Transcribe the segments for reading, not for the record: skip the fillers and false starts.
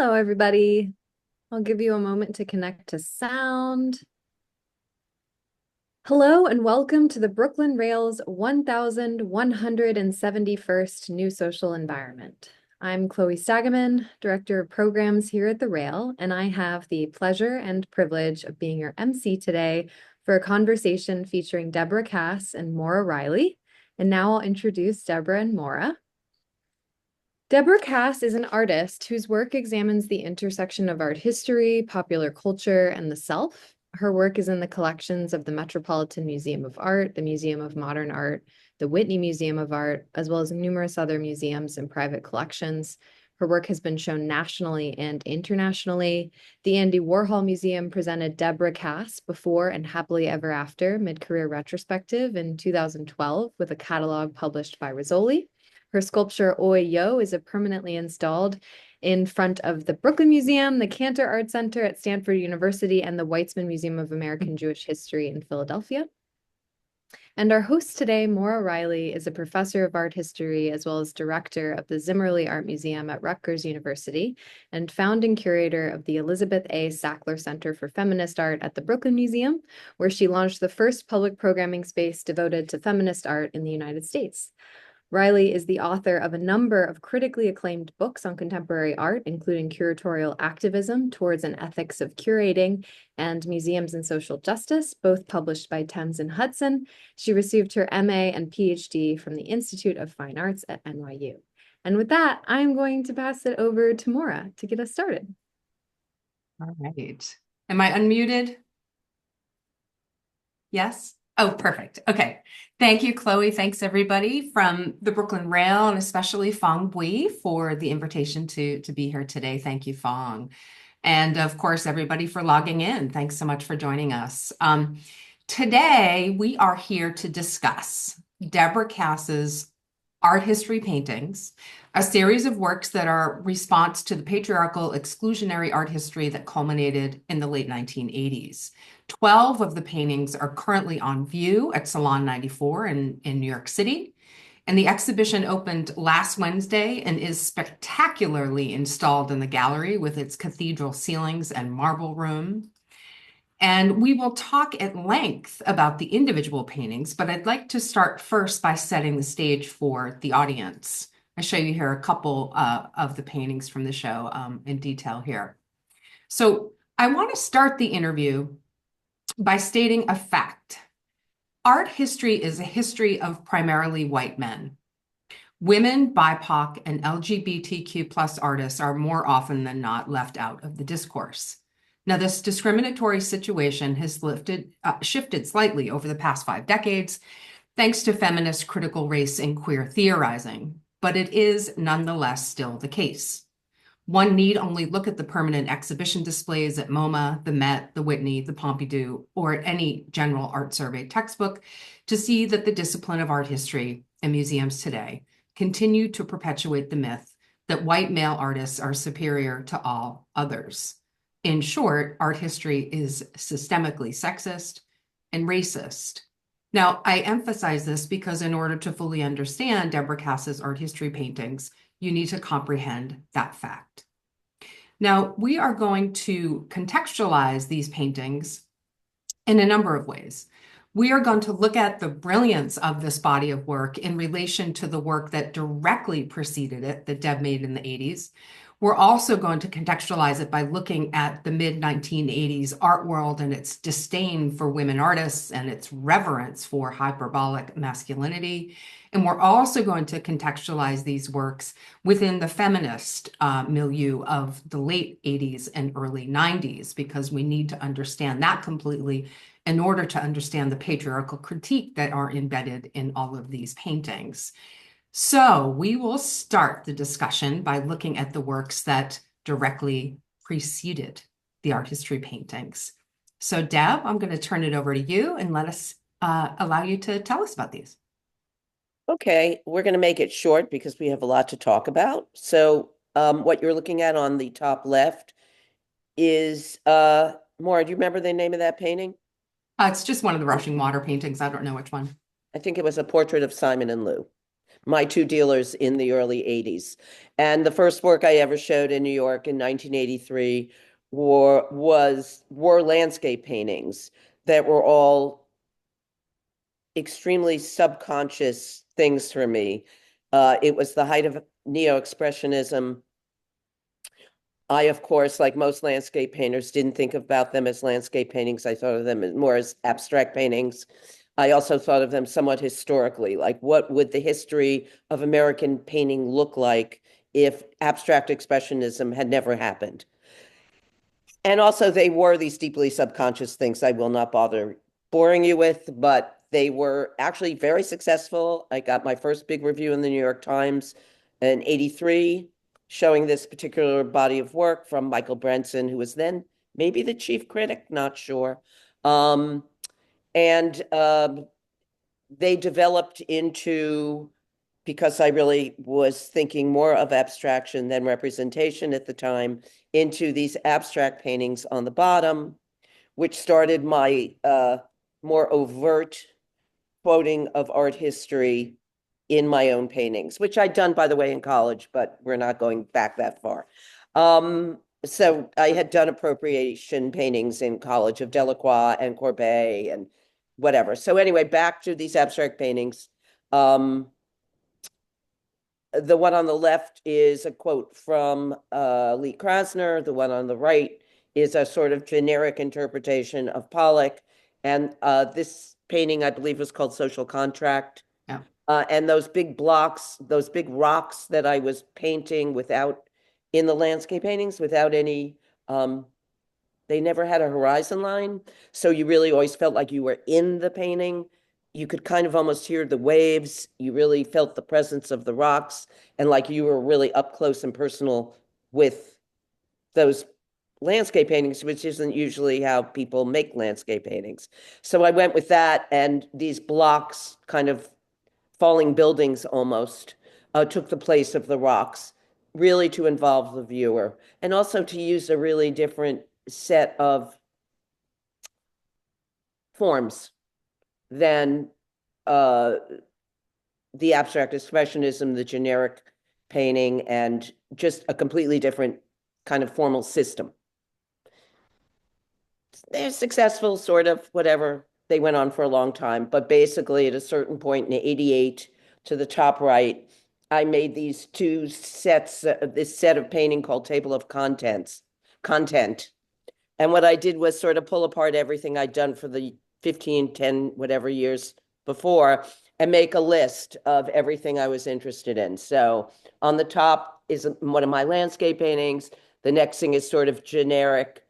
Hello, everybody. I'll give you a moment to connect to sound. Hello and welcome to the Brooklyn Rail's 1171st New Social Environment. I'm Chloe Stagaman, Director of Programs here at the Rail, and I have the pleasure and privilege of being your MC today for a conversation featuring Deborah Kass and Maura Reilly. And now I'll introduce Deborah and Maura. Deborah Kass is an artist whose work examines the intersection of art history, popular culture, and the self. Her work is in the collections of the Metropolitan Museum of Art, the Museum of Modern Art, the Whitney Museum of Art, as well as numerous other museums and private collections. Her work has been shown nationally and internationally. The Andy Warhol Museum presented Deborah Kass Before and Happily Ever After Mid-Career Retrospective in 2012 with a catalog published by Rizzoli. Her sculpture, Oi Yo, is permanently installed in front of the Brooklyn Museum, the Cantor Arts Center at Stanford University, and the Weitzman Museum of American Jewish History in Philadelphia. And our host today, Maura Reilly, is a professor of art history as well as director of the Zimmerli Art Museum at Rutgers University and founding curator of the Elizabeth A. Sackler Center for Feminist Art at the Brooklyn Museum, where she launched the first public programming space devoted to feminist art in the United States. Reilly is the author of a number of critically acclaimed books on contemporary art, including Curatorial Activism, Towards an Ethics of Curating, and Museums and Social Justice, both published by Thames and Hudson. She received her MA and PhD from the Institute of Fine Arts at NYU. And with that, I'm going to pass it over to Maura to get us started. All right. Am I unmuted? Yes? Oh, perfect. Okay. Thank you, Chloe. Thanks, everybody from the Brooklyn Rail, and especially Fong Bui for the invitation to be here today. Thank you, Fong. And of course, everybody for logging in. Thanks so much for joining us. Today, we are here to discuss Deborah Kass's art history paintings, a series of works that are response to the patriarchal exclusionary art history that culminated in the late 1980s. 12 of the paintings are currently on view at Salon 94 in New York City. And the exhibition opened last Wednesday and is spectacularly installed in the gallery with its cathedral ceilings and marble room. And we will talk at length about the individual paintings, but I'd like to start first by setting the stage for the audience. I show you here a couple of the paintings from the show in detail here. So I want to start the interview by stating a fact. Art history is a history of primarily white men. Women, BIPOC, and LGBTQ+ artists are more often than not left out of the discourse. Now, this discriminatory situation has shifted slightly over the past 5 decades, thanks to feminist critical race and queer theorizing, but it is nonetheless still the case. One need only look at the permanent exhibition displays at MoMA, the Met, the Whitney, the Pompidou, or at any general art survey textbook to see that the discipline of art history in museums today continue to perpetuate the myth that white male artists are superior to all others. In short, art history is systemically sexist and racist. Now, I emphasize this because in order to fully understand Deborah Kass's art history paintings, you need to comprehend that fact. Now, we are going to contextualize these paintings in a number of ways. We are going to look at the brilliance of this body of work in relation to the work that directly preceded it, that Deb made in the 80s. We're also going to contextualize it by looking at the mid-1980s art world and its disdain for women artists and its reverence for hyperbolic masculinity. And we're also going to contextualize these works within the feminist milieu of the late 80s and early 90s, because we need to understand that completely in order to understand the patriarchal critique that are embedded in all of these paintings. So we will start the discussion by looking at the works that directly preceded the art history paintings. So Deb, I'm going to turn it over to you and let us allow you to tell us about these. Okay, we're going to make it short because we have a lot to talk about. So what you're looking at on the top left is, Maura, do you remember the name of that painting? It's just one of the rushing water paintings. I don't know which one. I think it was a portrait of Simon and Lou. my two dealers in the early 80s. And the first work I ever showed in New York in 1983 were landscape paintings that were all extremely subconscious things for me. It was the height of neo-expressionism. I, of course, like most landscape painters, didn't think about them as landscape paintings. I thought of them more as abstract paintings. I also thought of them somewhat historically, like what would the history of American painting look like if abstract expressionism had never happened? And also, they were these deeply subconscious things I will not bother boring you with, but they were actually very successful. I got my first big review in the New York Times in 83, showing this particular body of work from Michael Brenson, who was then maybe the chief critic, not sure. And they developed into, because I really was thinking more of abstraction than representation at the time, into these abstract paintings on the bottom, which started my more overt quoting of art history in my own paintings, which I'd done, by the way, in college, but we're not going back that far. So I had done appropriation paintings in college of Delacroix and Courbet and whatever. So anyway, back to these abstract paintings. The one on the left is a quote from Lee Krasner. The one on the right is a sort of generic interpretation of Pollock. And this painting, I believe, was called Social Contract. Yeah. And those big blocks, those big rocks that I was painting in the landscape paintings, without any, they never had a horizon line. So you really always felt like you were in the painting. You could kind of almost hear the waves. You really felt the presence of the rocks, and like you were really up close and personal with those landscape paintings, which isn't usually how people make landscape paintings. So I went with that, and these blocks, kind of falling buildings almost, took the place of the rocks, really to involve the viewer, and also to use a really different set of forms than the abstract expressionism, the generic painting, and just a completely different kind of formal system. They're successful, sort of, whatever. They went on for a long time, but basically at a certain point in 88, to the top right, I made these two sets, this set of painting called Table of Content. And what I did was sort of pull apart everything I'd done for the 15, 10, whatever years before, and make a list of everything I was interested in. So on the top is one of my landscape paintings. The next thing is sort of generic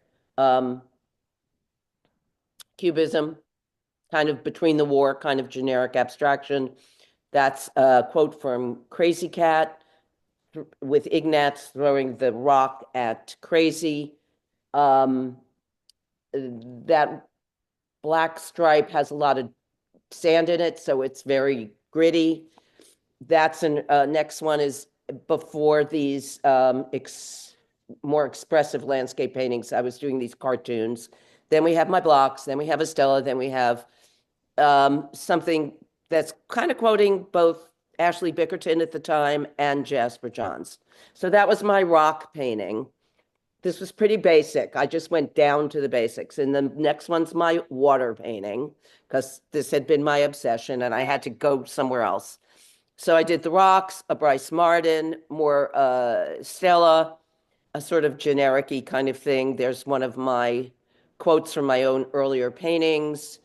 cubism, kind of between the war, kind of generic abstraction. That's a quote from Crazy Cat, with Ignatz throwing the rock at Crazy. That black stripe has a lot of sand in it, so it's very gritty. That's next one is before these more expressive landscape paintings. I was doing these cartoons. Then we have my blocks. Then we have Estella. Then we have something that's kind of quoting both Ashley Bickerton at the time and Jasper Johns. So that was my rock painting. This was pretty basic. I just went down to the basics. And the next one's my water painting, because this had been my obsession and I had to go somewhere else. So I did the rocks, a Bryce Martin, more Stella, a sort of generic-y kind of thing. There's one of my quotes from my own earlier paintings,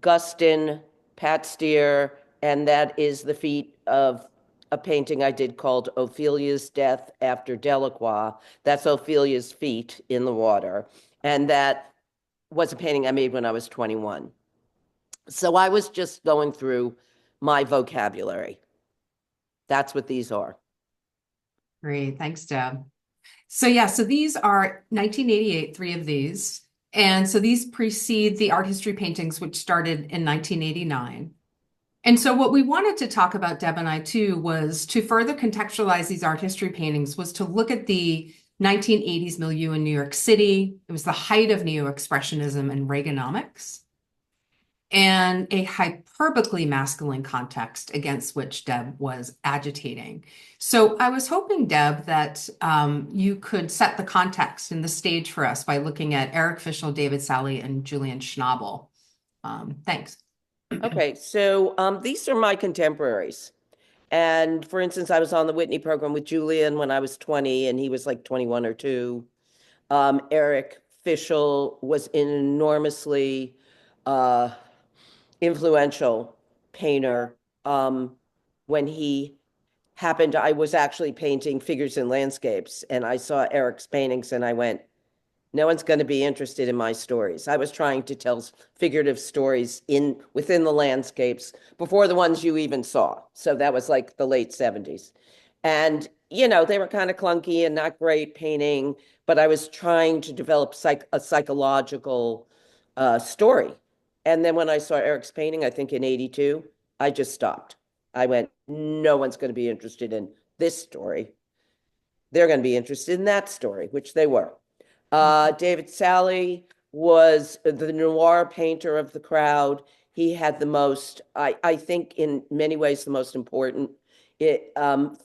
Gustin, Pat Steer, and that is the feat of a painting I did called Ophelia's Death After Delacroix. That's Ophelia's feet in the water. And that was a painting I made when I was 21. So I was just going through my vocabulary. That's what these are. Great. Thanks, Deb. So yeah, so these are 1988, three of these. And so these precede the art history paintings, which started in 1989. And so what we wanted to talk about, Deb and I too, was to further contextualize these art history paintings, was to look at the 1980s milieu in New York City. It was the height of neo-expressionism and Reaganomics. and a hyperbolically masculine context against which Deb was agitating. So I was hoping, Deb, that you could set the context and the stage for us by looking at Eric Fischl, David Salle, and Julian Schnabel. Thanks. Okay, so these are my contemporaries. And for instance, I was on the Whitney program with Julian when I was 20, and he was like 21 or 2. Eric Fischl was an enormously uh, influential painter. When he happened, I was actually painting figures and landscapes, and I saw Eric's paintings, and I went, no one's going to be interested in my stories. I was trying to tell figurative stories within the landscapes before the ones you even saw. So that was like the late 70s. And, they were kind of clunky and not great painting, but I was trying to develop a psychological story. And then when I saw Eric's painting, I think in 82, I just stopped. I went, no one's going to be interested in this story. They're going to be interested in that story, which they were. David Salle was the noir painter of the crowd. He had the most, I think, in many ways, the most important.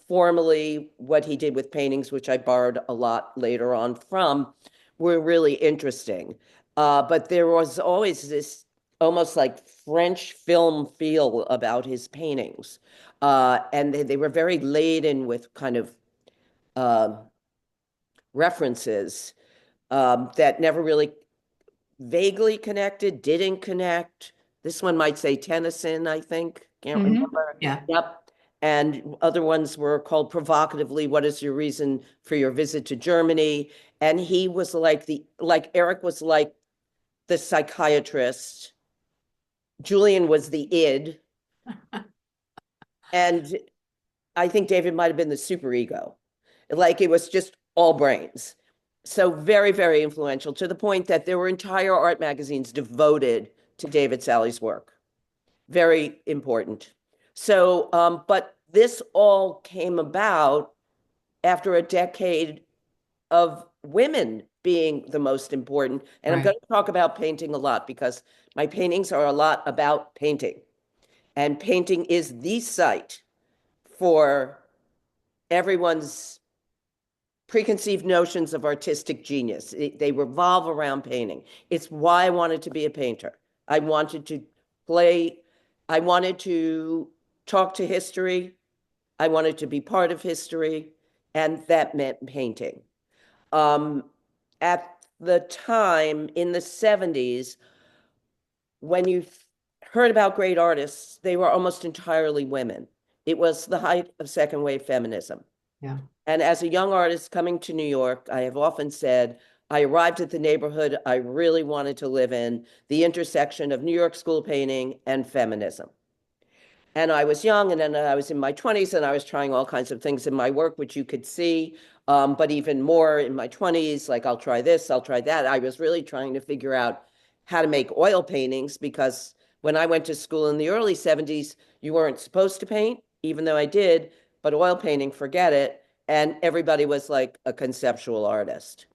Formally, what he did with paintings, which I borrowed a lot later on from, were really interesting. But there was always this almost like French film feel about his paintings. And they were very laden with kind of uh, references that never really vaguely connected, didn't connect. This one might say Tennyson, I think. Can't remember. Yeah. Yep. And other ones were called provocatively, What is your reason for your visit to Germany? And he was like Eric was like the psychiatrist. Julian was the id. And I think David might have been the superego. Like it was just all brains. So very, very influential to the point that there were entire art magazines devoted to David Salle's work. Very important. So, but this all came about after a decade of women being the most important. And I'm Right. going to talk about painting a lot because my paintings are a lot about painting. And painting is the site for everyone's preconceived notions of artistic genius. They revolve around painting. It's why I wanted to be a painter. I wanted to play, I wanted to talk to history. I wanted to be part of history, and that meant painting. Um, at the time in the 70s, when you heard about great artists, they were almost entirely women. It was the height of second wave feminism. Yeah. And as a young artist coming to New York, I have often said, I arrived at the neighborhood I really wanted to live in, the intersection of New York school painting and feminism. And I was young, and then I was in my 20s, and I was trying all kinds of things in my work, which you could see, but even more in my 20s, like I'll try this, I'll try that. I was really trying to figure out how to make oil paintings because when I went to school in the early 70s, you weren't supposed to paint, even though I did, but oil painting, forget it. And everybody was like a conceptual artist.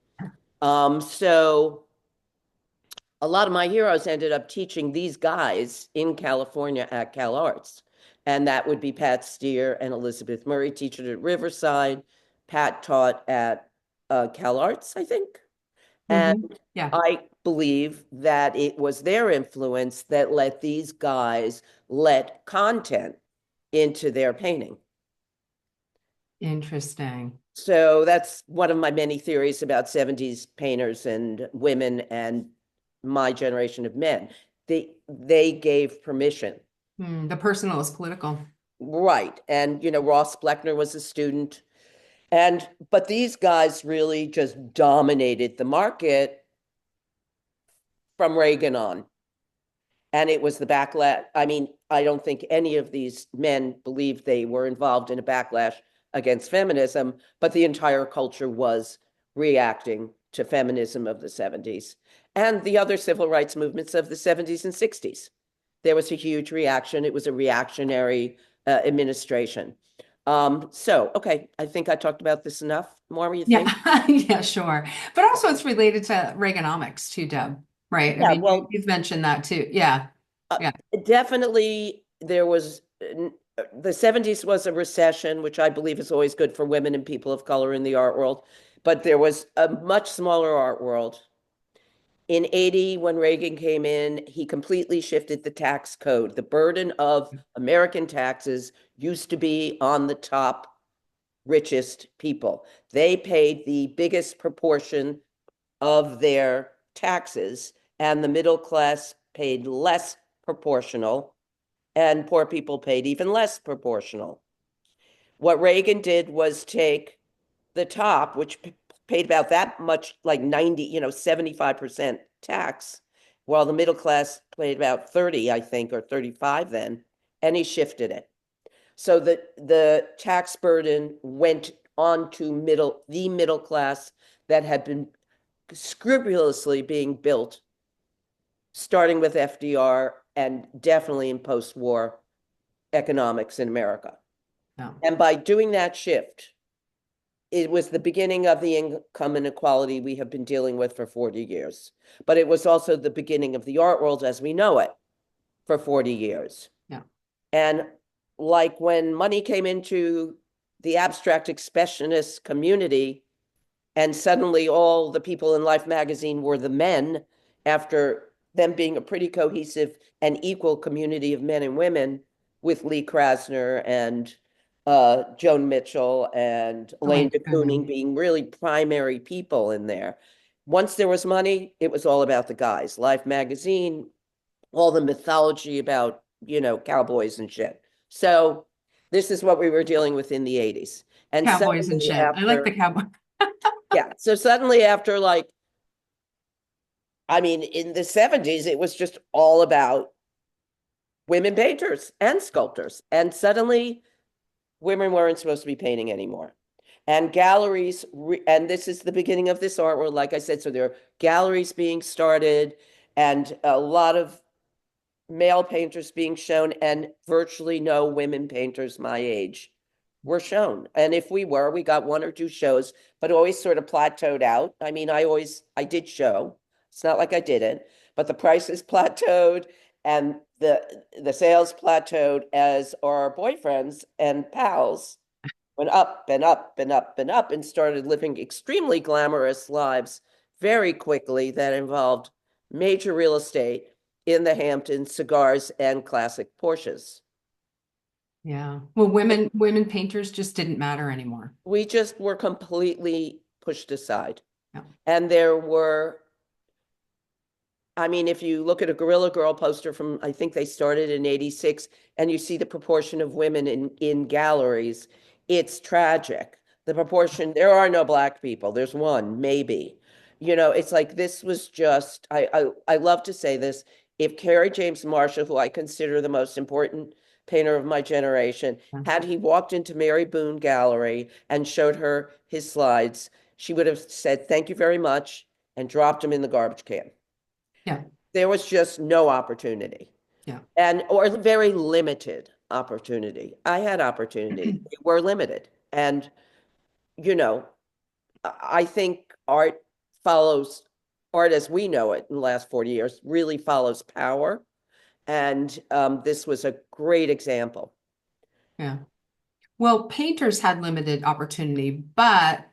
So a lot of my heroes ended up teaching these guys in California at Cal Arts. And that would be Pat Steer and Elizabeth Murray, teaching at Riverside. Pat taught at Cal Arts, I think. And Yeah. I believe that it was their influence that let these guys let content into their painting. Interesting. So that's one of my many theories about 70s painters and women and my generation of men. They gave permission. The personal is political. Right. And, Ross Bleckner was a student. But these guys really just dominated the market from Reagan on. And it was the backlash. I mean, I don't think any of these men believed they were involved in a backlash against feminism, but the entire culture was reacting to feminism of the 70s and the other civil rights movements of the 70s and 60s. There was a huge reaction. It was a reactionary administration. Okay, I think I talked about this enough. Maura, you think? Yeah. Yeah, sure. But also it's related to Reaganomics too, Deb, right? I Yeah, mean, well, you've mentioned that too. Yeah. Yeah. Definitely there was the 70s was a recession, which I believe is always good for women and people of color in the art world, but there was a much smaller art world. In 80, when Reagan came in, he completely shifted the tax code. The burden of American taxes used to be on the top richest people. They paid the biggest proportion of their taxes, and the middle class paid less proportional, and poor people paid even less proportional. What Reagan did was take the top, which paid about that much, like 90, 75% tax, while the middle class paid about 30, I think, or 35 then, and he shifted it. So the tax burden went on to the middle class that had been scrupulously being built, starting with FDR and definitely in post-war economics in America. No. And by doing that shift, it was the beginning of the income inequality we have been dealing with for 40 years. But it was also the beginning of the art world as we know it for 40 years. Yeah. And like when money came into the abstract expressionist community, and suddenly all the people in Life magazine were the men, after them being a pretty cohesive and equal community of men and women, with Lee Krasner and Joan Mitchell and Elaine de Kooning being really primary people in there. Once there was money, it was all about the guys. Life magazine, all the mythology about, cowboys and shit. So this is what we were dealing with in the 80s. And Cowboys and suddenly shit. I like the after, cowboy. yeah, so suddenly after in the 70s, it was just all about women painters and sculptors. And suddenly women weren't supposed to be painting anymore. And galleries, and this is the beginning of this art world, like I said, so there are galleries being started and a lot of male painters being shown, and virtually no women painters my age were shown. And if we were, we got one or two shows, but always sort of plateaued out. I did show. It's not like I didn't, but the prices plateaued and the sales plateaued as our boyfriends and pals went up and up and up and up and started living extremely glamorous lives very quickly that involved major real estate in the Hamptons, cigars, and classic Porsches. Yeah. Well, women painters just didn't matter anymore. We just were completely pushed aside. Yeah. And there were, if you look at a Gorilla Girl poster from, I think they started in 86, and you see the proportion of women in galleries, it's tragic. The proportion, there are no Black people. There's one, maybe. It's like this was just, I love to say this. If Kerry James Marshall, who I consider the most important painter of my generation, had he walked into Mary Boone Gallery and showed her his slides, she would have said, "Thank you very much," and dropped him in the garbage can. Yeah. There was just no opportunity. Yeah. Or very limited opportunity. I had opportunity. They were limited. And, I think art as we know it in the last 40 years, really follows power. And this was a great example. Yeah. Well, painters had limited opportunity, but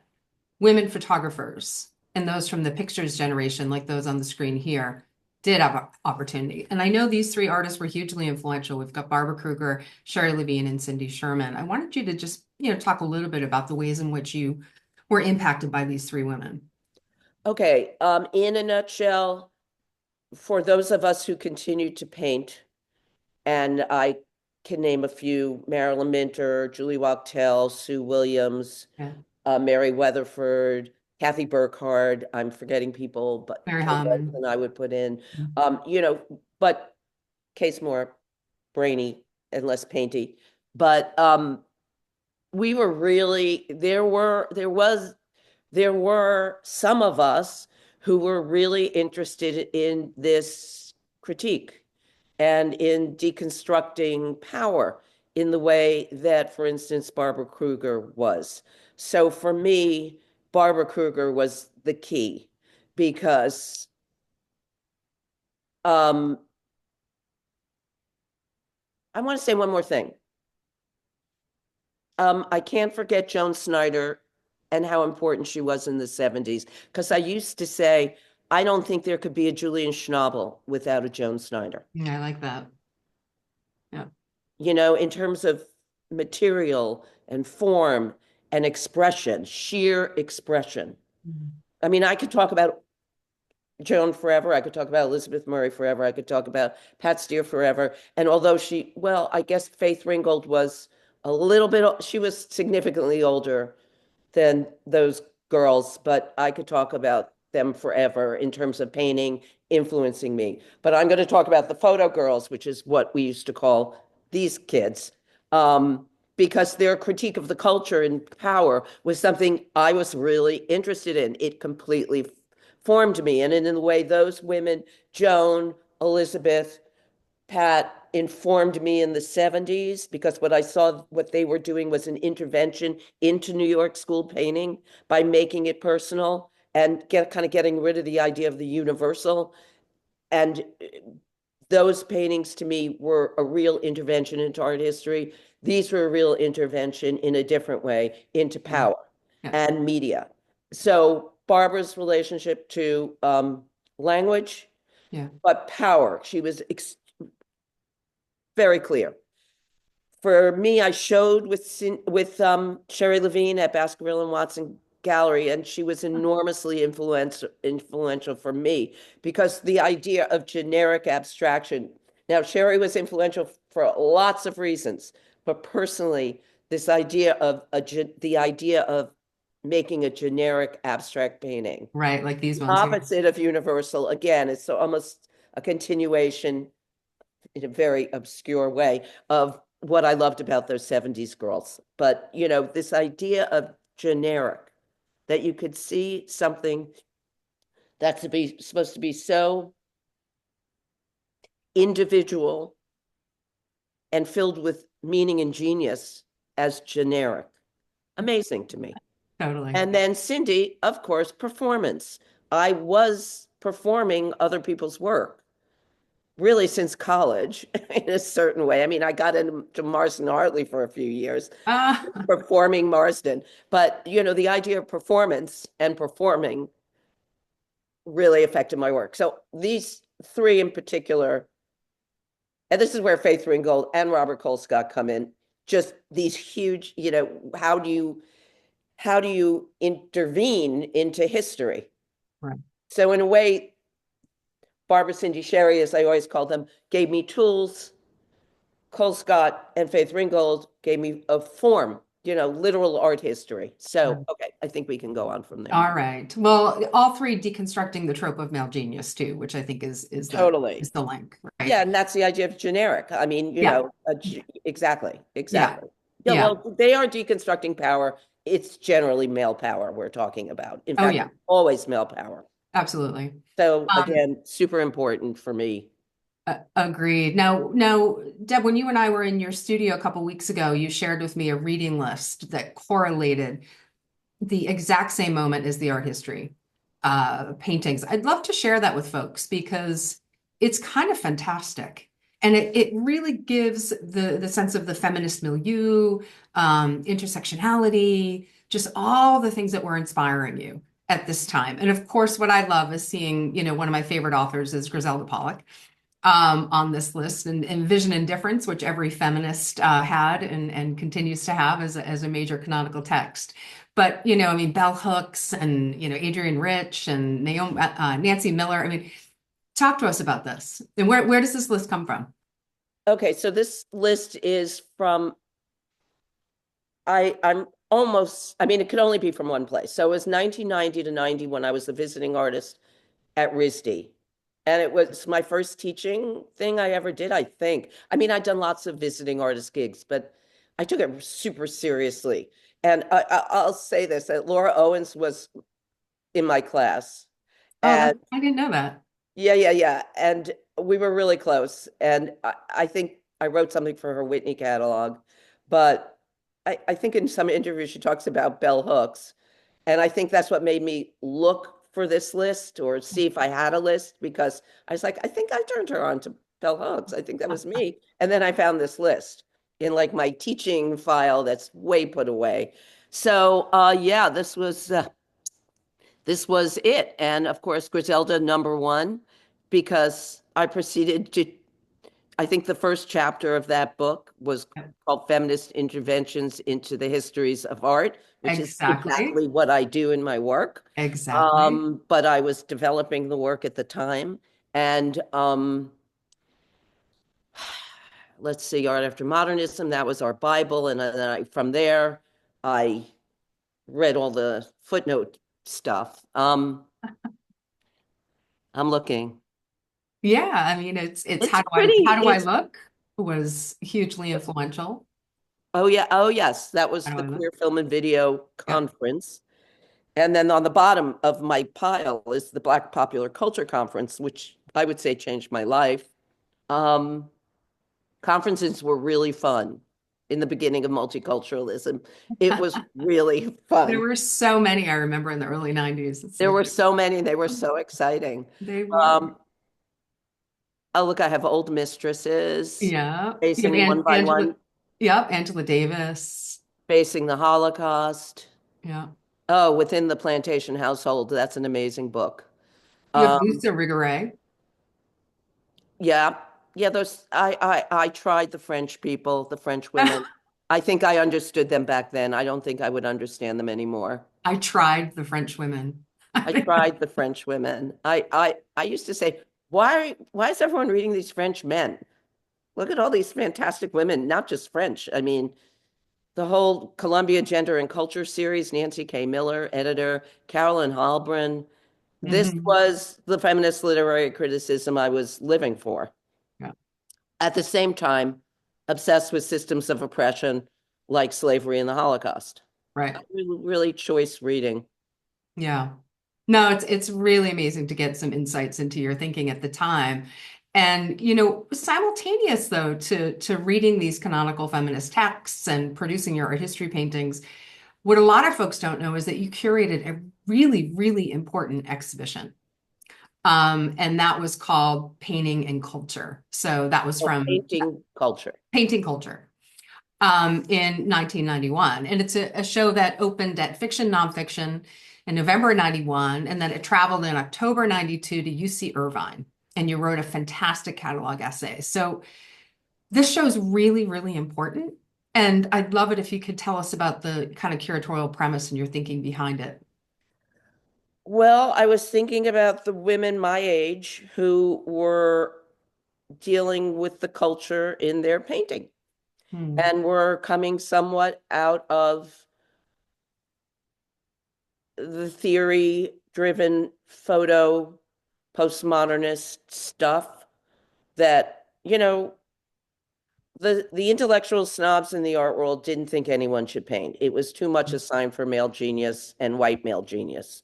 women photographers and those from the pictures generation, like those on the screen here, did have opportunity. And I know these three artists were hugely influential. We've got Barbara Kruger, Sherry Levine, and Cindy Sherman. I wanted you to just, talk a little bit about the ways in which you were impacted by these three women. Okay, in a nutshell, for those of us who continue to paint, and I can name a few: Marilyn Minter, Julie Wachtel, Sue Williams, Yeah. Mary Weatherford, Kathy Burkhardt. I'm forgetting people, but Mary Hammond. I would put in, but Case more brainy and less painty. But we were really there were some of us who were really interested in this critique and in deconstructing power in the way that, for instance, Barbara Kruger was. So for me, Barbara Kruger was the key because I want to say one more thing. I can't forget Joan Snyder and how important she was in the 70s. Because I used to say, I don't think there could be a Julian Schnabel without a Joan Snyder. Yeah, I like that. Yeah. You know, in terms of material and form and expression, sheer expression. Mhm. I mean, I could talk about Joan forever. I could talk about Elizabeth Murray forever. I could talk about Pat Steer forever. And although she, well, I guess Faith Ringgold was a little bit, she was significantly older than those girls, but I could talk about them forever in terms of painting influencing me. But I'm going to talk about the photo girls, which is what we used to call these kids, because their critique of the culture and power was something I was really interested in. It completely formed me. And in the way those women, Joan, Elizabeth, Pat, informed me in the 70s because what I saw what they were doing was an intervention into New York school painting by making it personal and kind of getting rid of the idea of the universal. And those paintings to me were a real intervention into art history. These were a real intervention in a different way into Yeah. power Yeah. and media. So Barbara's relationship to language, Yeah. but power. She was very clear. For me, I showed with Sherry Levine at Baskerville and Watson Gallery, and she was enormously influential for me because the idea of generic abstraction. Now, Sherry was influential for lots of reasons, but personally, this idea of the idea of making a generic abstract painting, Right, like these ones here. opposite of universal. Again, it's almost a continuation in a very obscure way of what I loved about those 70s girls. But, you know, this idea of generic, that you could see something that's supposed to be so individual and filled with meaning and genius as generic. Amazing to me. Totally. And then Cindy, of course, performance. I was performing other people's work really since college in a certain way. I mean, I got into Marston Hartley for a few years, Ah, performing Marston, but you know, the idea of performance and performing really affected my work. So these three in particular, and this is where Faith Ringgold and Robert Colescott come in, just these huge, you know, how do you intervene into history? right. So in a way, Barbara, Cindy, Sherry, as I always call them, gave me tools. Colescott and Faith Ringgold gave me a form, you know, literal art history. So, Right. okay, I think we can go on from there. All right. Well, all three deconstructing the trope of male genius too, which I think is Totally. the link, right? Yeah, and that's the idea of generic. I mean, you Yeah. know, exactly, Yeah. exactly. Yeah, Yeah. well, they are deconstructing power. It's generally male power we're talking about. In Oh fact, yeah. always male power. Absolutely. So Um, again, super important for me. Agreed. Now, Deb, when you and I were in your studio a couple weeks ago, you shared with me a reading list that correlated the exact same moment as the art history paintings. I'd love to share that with folks because it's kind of fantastic. And it really gives the sense of the feminist milieu, intersectionality, just all the things that were inspiring you at this time. And of course, what I love is seeing, you know, one of my favorite authors is Griselda Pollock on this list, and Vision and Difference, which every feminist had and continues to have as a major canonical text. But, you know, I mean, Bell Hooks and, you know, Adrienne Rich and Nancy Miller. I mean, talk to us about this. And where does this list come from? Okay, so this list is from I'm almost, I mean, it could only be from one place. So it was 1990 to 90 when I was the visiting artist at RISD. And it was my first teaching thing I ever did, I think. I mean, I'd done lots of visiting artist gigs, but I took it super seriously. And I'll say this, that Laura Owens was in my class. Oh, And I didn't know that. yeah. And we were really close. And I think I wrote something for her Whitney catalog. But I think in some interviews she talks about bell hooks. And I think that's what made me look for this list or see if I had a list because I was like, I think I turned her on to bell hooks. I think that was me. And then I found this list in like my teaching file that's way put away. So yeah, this was it. And of course, Griselda #1, because I proceeded to, I think the first chapter of that book was called Feminist Interventions into the Histories of Art, which is Exactly. exactly what I do in my work. Exactly. But I was developing the work at the time. And let's see, Art After Modernism, that was our Bible. And then from there, I read all the footnote stuff. I'm looking. Yeah, I mean it's It's how pretty, do I it's, look was hugely influential. oh yeah, oh yes, that was How do the I look? Queer Film and Video Yep. Conference. And then on the bottom of my pile is the Black Popular Culture Conference, which I would say changed my life. Um, Conferences were really fun in the beginning of multiculturalism. It was really There fun. were so many I remember in the early 90s. It's There so were so many, they were so exciting. they were. Um, oh, look, I have old mistresses Yeah. You have facing one by Angela, one, yep, Angela Davis. facing the Holocaust. Yeah. Oh, Within the Plantation Household. That's an amazing book. You have Um, Lisa Rigore. yeah, yeah, those I tried the French people, the French women. I think I understood them back then. I don't think I would understand them anymore. I tried the French women. I tried the French women. I used to say, why is everyone reading these French men? Look at all these fantastic women, not just French. I mean, the whole Columbia Gender and Culture series, Nancy K. Miller, editor, Carolyn Halbrin. This Mhm. was the feminist literary criticism I was living for. Yeah. At the same time, obsessed with systems of oppression like slavery and the Holocaust. Right. Really, really choice reading. Yeah. No, it's really amazing to get some insights into your thinking at the time. And, simultaneous though to reading these canonical feminist texts and producing your art history paintings, what a lot of folks don't know is that you curated a really, really important exhibition. And that was called Painting and Culture. So that was Oh, from painting culture. Painting Culture in 1991. And it's a show that opened at Fiction Nonfiction in November 91, and then it traveled in October 92 to UC Irvine. And you wrote a fantastic catalog essay. So this show is really, really important. And I'd love it if you could tell us about the kind of curatorial premise and your thinking behind it. Well, I was thinking about the women my age who were dealing with the culture in their painting Hmm. and were coming somewhat out of the theory driven photo postmodernist stuff that, the intellectual snobs in the art world didn't think anyone should paint. It was too much a sign for male genius and white male genius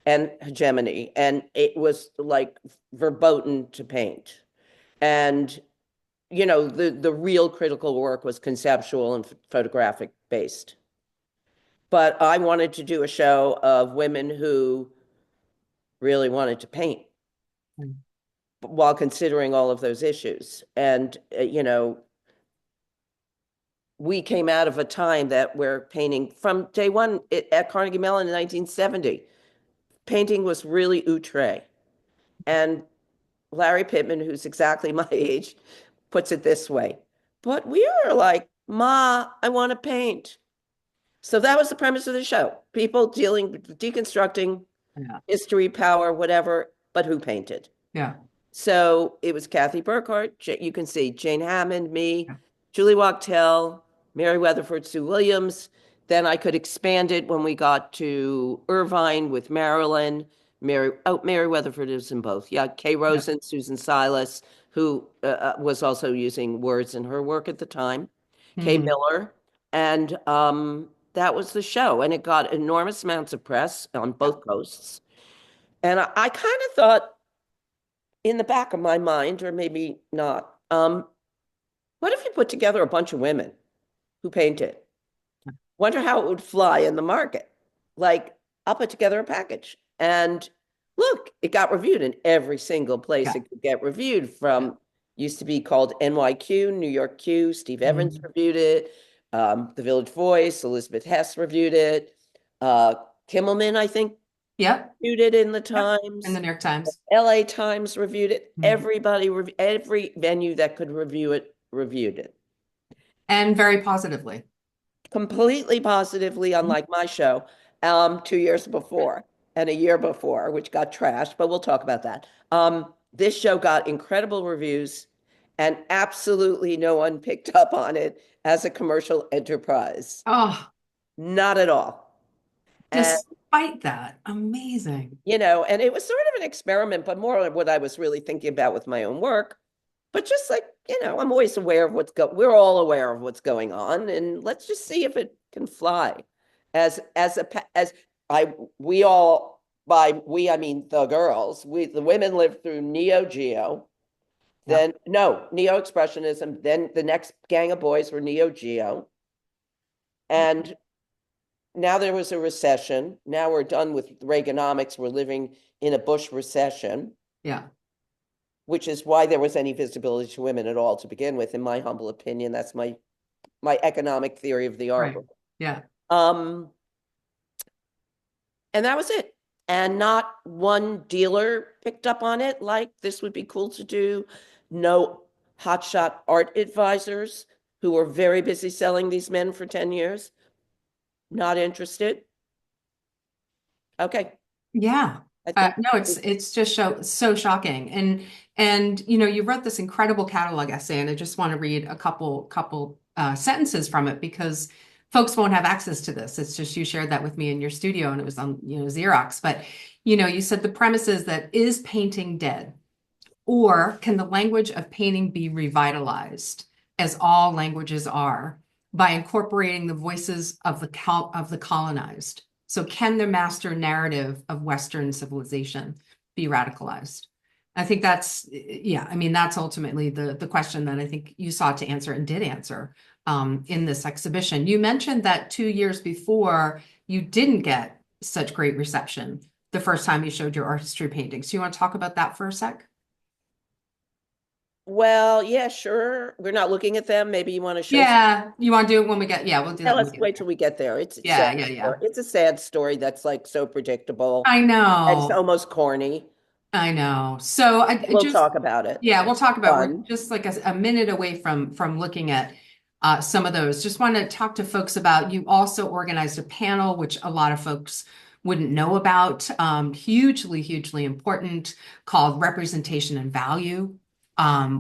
and hegemony. And it was like verboten to paint. And, the real critical work was conceptual and photographic based. But I wanted to do a show of women who really wanted to paint while considering all of those issues. And, we came out of a time that where painting from day one at Carnegie Mellon in 1970, painting was really outre. And Larry Pittman, who's exactly my age, puts it this way. But we were like, Ma, I want to paint. So that was the premise of the show. People deconstructing Yeah. history, power, whatever, but who painted? Yeah. So it was Kathy Burkhardt. You can see Jane Hammond, me, Yeah. Julie Wachtel, Mary Weatherford, Sue Williams. Then I could expand it when we got to Irvine with Marilyn. Mary Weatherford is in both. Yeah, Kay Yeah. Rosen, Susan Silas, who was also using words in her work at the time. Kay Mhm. Miller. And that was the show. And it got enormous amounts of press on Yeah. both coasts. And I kind of thought, in the back of my mind, or maybe not, what if you put together a bunch of women who painted? Wonder how it would fly in the market. Like, I'll put together a package. And look, it got reviewed in every single place Yeah. it could get reviewed Yeah. from used to be called NYQ, New York Q. Steve Evans reviewed it. The Village Voice, Elizabeth Hess reviewed it. Kimmelman, I think, Yep. reviewed it in the Yep. Times. In the New York Times. LA Times reviewed it. Mhm. Everybody, every venue that could review it, reviewed it. And very positively. Completely positively, unlike my show, 2 years before and a year before, which got trashed, but we'll talk about that. This show got incredible reviews, and absolutely no one picked up on it as a commercial enterprise. Oh, Not at all. And, despite that, amazing. and it was sort of an experiment, but more of what I was really thinking about with my own work. But just like, I'm always aware of we're all aware of what's going on, and let's just see if it can fly. As I we all by we I mean the girls, the women lived through Neo Geo, then no, Neo Expressionism, then the next gang of boys were Neo Geo. And now there was a recession. Now we're done with Reaganomics. We're living in a Bush recession. Yeah. Which is why there was any visibility to women at all to begin with, in my humble opinion. That's my economic theory of the art. Right. Yeah. And that was it. And not one dealer picked up on it, like this would be cool to do. No hotshot art advisors who were very busy selling these men for 10 years. Not interested. Okay. Yeah. I think No, it's just so shocking. And you wrote this incredible catalog essay, and I just want to read a couple sentences from it because folks won't have access to this. It's just you shared that with me in your studio, and it was on Xerox. But you said the premise is that, is painting dead, or can the language of painting be revitalized, as all languages are, by incorporating the voices of the colonized? So can the master narrative of Western civilization be radicalized? I think that's ultimately the question that I think you sought to answer and did answer in this exhibition. You mentioned that 2 years before you didn't get such great reception the first time you showed your art history paintings. Do you want to talk about that for a sec? Well, yeah, sure. We're not looking at them. Maybe you want to show Yeah, you want to do it when we get, we'll do that when let's we get wait there. till we get there. It's Yeah, sad. yeah. It's a sad story that's like so predictable. I It's know. almost corny. I know. So I We'll just, talk about it. yeah, we'll talk about, we're Fun. just like a minute away from looking at some of those. Just want to talk to folks about, you also organized a panel, which a lot of folks wouldn't know about, hugely important, called Representation and Value,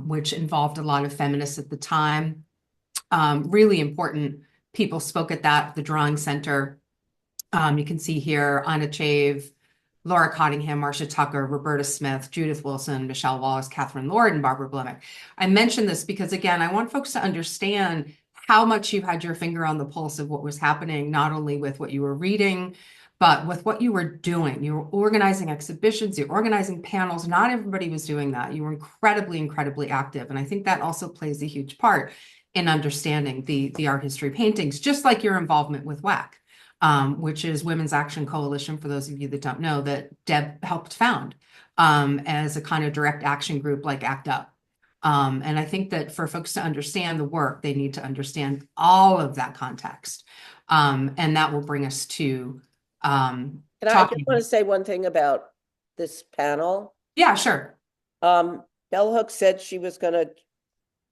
which involved a lot of feminists at the time. Really important people spoke at the Drawing Center. You can see here Anna Chave, Laura Cottingham, Marcia Tucker, Roberta Smith, Judith Wilson, Michelle Wallace, Catherine Lord, and Barbara Blemick. I mention this because, again, I want folks to understand how much you had your finger on the pulse of what was happening, not only with what you were reading, but with what you were doing. You were organizing exhibitions, you're organizing panels. Not everybody was doing that. You were incredibly active. And I think that also plays a huge part in understanding the art history paintings, just like your involvement with WAC. Which is Women's Action Coalition, for those of you that don't know, that Deb helped found as a kind of direct action group like ACT UP. And I think that for folks to understand the work, they need to understand all of that context. And that will bring us to And I just talking. want to say one thing about this panel. Yeah, sure. Bell Hooks said she was going to,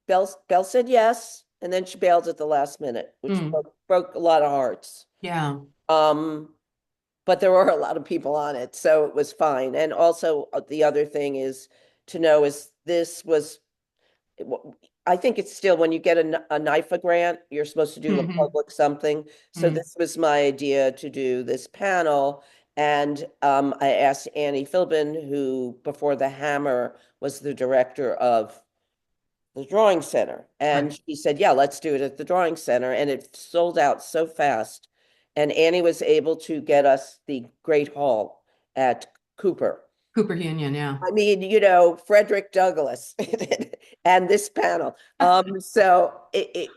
Bell said yes, and then she bailed at the last minute, which broke a lot of hearts. Yeah. But there were a lot of people on it, so it was fine. And also the other thing is to know is I think it's still, when you get a NIFA grant, you're supposed to do a public something. So this was my idea to do this panel. And I asked Annie Philbin, who before the Hammer was the director of the Drawing Center. And she said, yeah, let's do it at the Drawing Center. And it sold out so fast. And Annie was able to get us the Great Hall at Cooper Union, yeah. I mean, Frederick Douglass and this panel. So it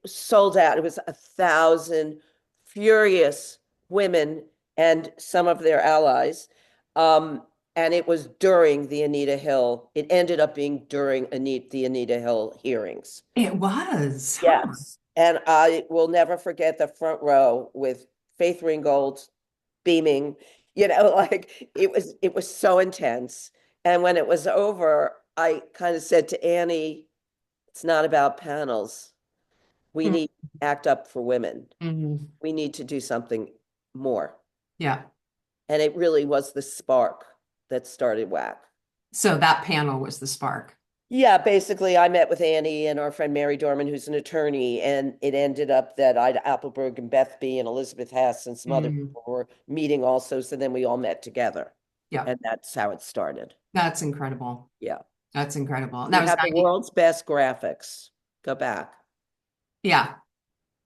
sold out. It was 1,000 furious women and some of their allies. And it was during the Anita Hill. It ended up being during the Anita Hill hearings. It was, huh? Yes. And I will never forget the front row with Faith Ringgold beaming, like it was so intense. And when it was over, I kind of said to Annie, it's not about panels. We Mm, need to act up for women. mhm. We need to do something more. Yeah. And it really was the spark that started WAC. So that panel was the spark. Yeah, basically, I met with Annie and our friend Mary Dorman, who's an attorney, and it ended up that Ida Appleberg and Beth B and Elizabeth Hess and some other Mm, people were meeting also. So then we all met together, yeah, and that's how it started. that's incredible. Yeah. That's incredible. We That was have the 90. world's best graphics. Go back. Yeah.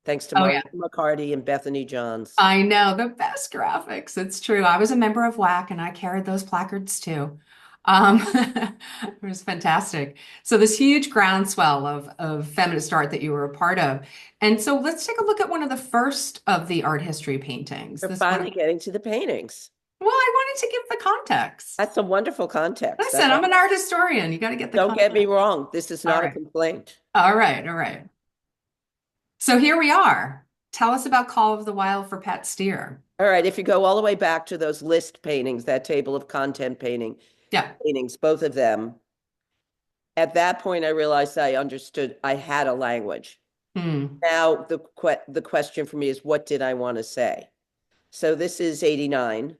Thanks to Oh, yeah. Martha McCarty and Bethany Johns. I know the best graphics. It's true. I was a member of WAC and I carried those placards too. It was fantastic. So this huge groundswell of feminist art that you were a part of. And so let's take a look at one of the first of the art history paintings. We're This finally one. getting to the paintings. Well, I wanted to give the context. That's a wonderful context. Listen, I'm an art historian. You got to get the Don't get me context. wrong. This is All not a right. complaint. All right. All right. So here we are. Tell us about Call of the Wild for Pat Steer. All right, if you go all the way back to those list paintings, that table of content Yeah. paintings, both of them, at that point I realized I understood I had a language. Hmm. Now the question for me is, what did I want to say? So this is 89.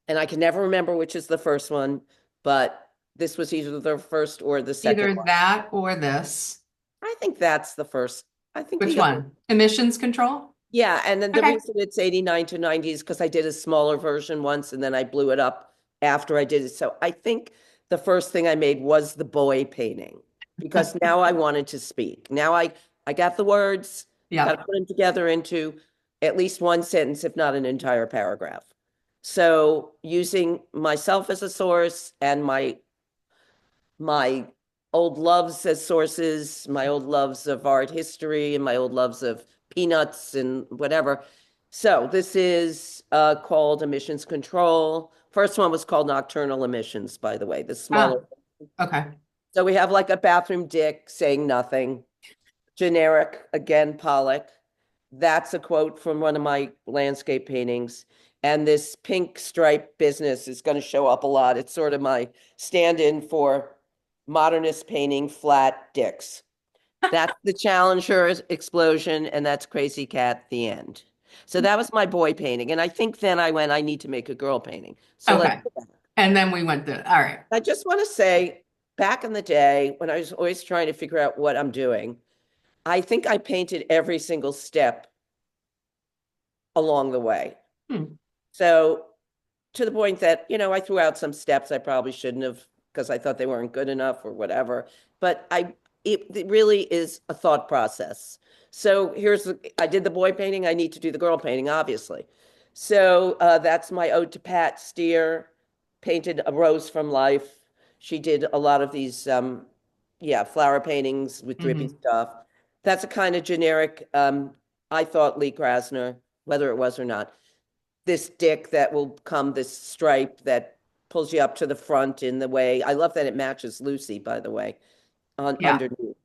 And I can never remember which is the first one, but this was either the first or the second Either one. that or this. I think that's the first. I think we Which got, one? Emissions control? yeah, and then the Okay. reason it's 89 to 90 is because I did a smaller version once and then I blew it up after I did it. So I think the first thing I made was the boy painting because now I wanted to speak. Now I got the words, got to Yeah. put them together into at least one sentence, if not an entire paragraph. So using myself as a source and my old loves as sources, my old loves of art history and my old loves of peanuts and whatever. So this is called emissions control. First one was called nocturnal emissions, by the way, the smaller. Ah, okay. So we have like a bathroom dick saying nothing, generic, again, Pollock. That's a quote from one of my landscape paintings. And this pink stripe business is going to show up a lot. It's sort of my stand-in for modernist painting flat dicks. That's the Challenger explosion, and that's Crazy Cat, the end. So that was my boy painting. And I think then I went, I need to make a girl painting. So let's Okay. go back. And then we went through. All right. I just want to say, back in the day when I was always trying to figure out what I'm doing, I think I painted every single step along the way. Hmm. So to the point that, I threw out some steps I probably shouldn't have because I thought they weren't good enough or whatever. But it really is a thought process. So I did the boy painting. I need to do the girl painting, obviously. So that's my ode to Pat Steer, painted a rose from life. She did a lot of these, flower paintings with drippy Mhm. stuff. That's a kind of generic, I thought Lee Krasner, whether it was or not. This dick that will come, this stripe that pulls you up to the front in the way. I love that it matches Lucy, by the way, Yeah. underneath.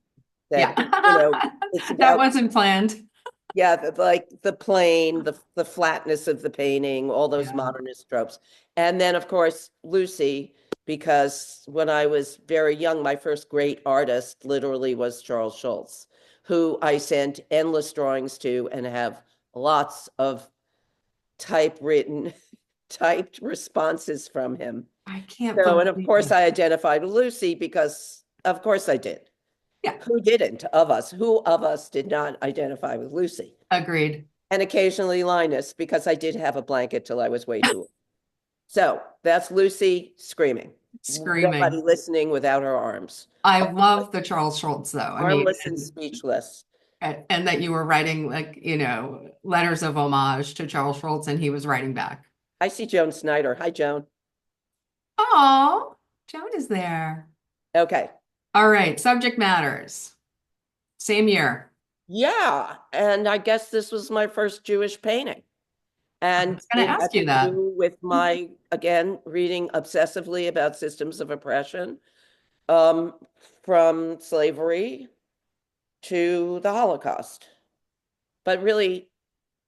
Yeah. That, it's That about, wasn't planned. yeah, like the plane, the flatness of the painting, all those Yeah. modernist tropes. And then, of course, Lucy, because when I was very young, my first great artist literally was Charles Schulz, who I sent endless drawings to and have lots of typewritten, typed responses from him. I can't So, and of believe course, it. I identified with Lucy because, of course, I did. Yeah. Who didn't of us? Who of us did not identify with Lucy? Agreed. And occasionally Linus, because I did have a blanket till I was way too old. So that's Lucy screaming. Nobody Screaming. listening without her arms. I love the Charles Schultz, though. I mean, Armless and speechless. and that you were writing like, letters of homage to Charles Schultz and he was writing back. I see Joan Snyder. Hi, Joan. Oh, Joan is there. Okay. All right, subject matters. Same year. Yeah. And I guess this was my first Jewish painting. And was going it to had ask you to that. do with my, again, reading obsessively about systems of oppression, um, from slavery to the Holocaust, but really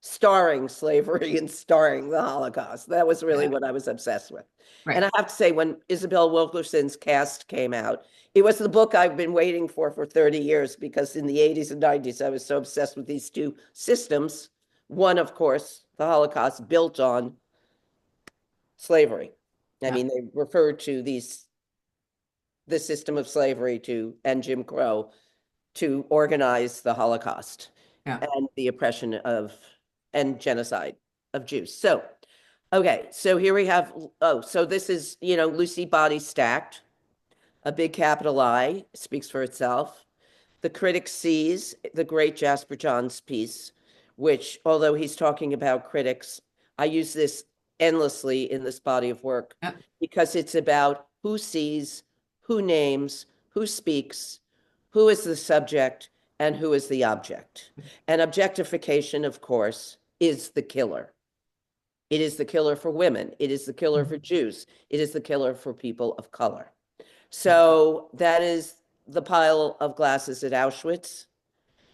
starring slavery and starring the Holocaust. That was really Yeah. what I was obsessed with. And Right. I have to say, when Isabel Wilkerson's Cast came out, it was the book I've been waiting for 30 years, because in the 80s and 90s, I was so obsessed with these two systems. One, of course, the Holocaust, built on slavery. I Yeah. mean, they refer to the system of slavery and Jim Crow to organize the Holocaust Yeah. and the oppression and genocide of Jews. So, okay, so here we have, so this is, Lucy Body Stacked, a big capital I, speaks for itself. The critic sees the great Jasper Johns piece, which, although he's talking about critics, I use this endlessly in this body of work, Yeah. because it's about who sees, who names, who speaks, who is the subject, and who is the object. And objectification, of course, is the killer. It is the killer for women. It is the killer for Jews. It is the killer for people of color. So that is the pile of glasses at Auschwitz,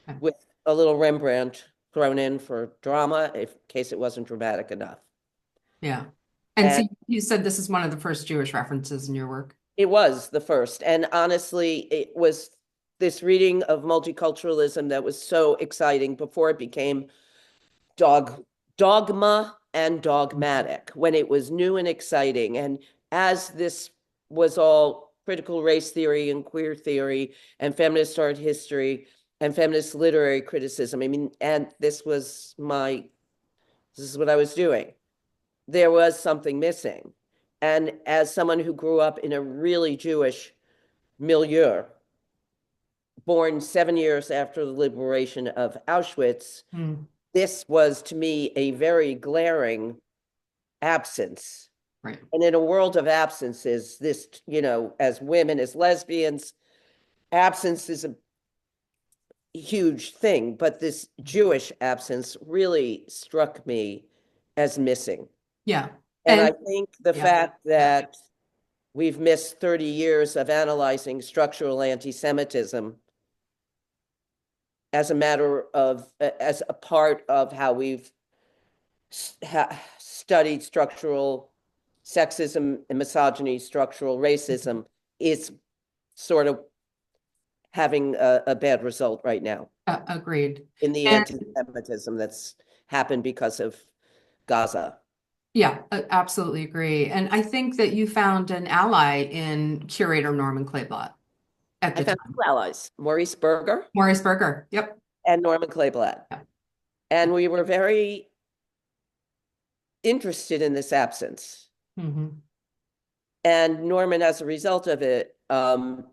Okay. with a little Rembrandt thrown in for drama, in case it wasn't dramatic enough. Yeah. And so And you said this is one of the first Jewish references in your work. it was the first. And honestly, it was this reading of multiculturalism that was so exciting before it became dogma and dogmatic, when it was new and exciting. And as this was all critical race theory and queer theory and feminist art history and feminist literary criticism, I mean, and this is what I was doing. There was something missing. And as someone who grew up in a really Jewish milieu, born 7 years after the liberation of Auschwitz, this was to me a very glaring absence. Right. And in a world of absences, this, as women, as lesbians, absence is a huge thing. But this Jewish absence really struck me as missing. Yeah. And I And think the yeah. fact that we've missed 30 years of analyzing structural anti-Semitism as a part of how we've studied structural sexism and misogyny, structural racism, is sort of having a bad result right now agreed. in the And anti-Semitism that's happened because of Gaza. yeah, absolutely agree. And I think that you found an ally in curator Norman Kleeblatt at I the found time. two allies, Maurice Berger Maurice Berger. Yep. and Norman Kleeblatt. Yeah. And we were very interested in this absence. And Norman, as a result of it, and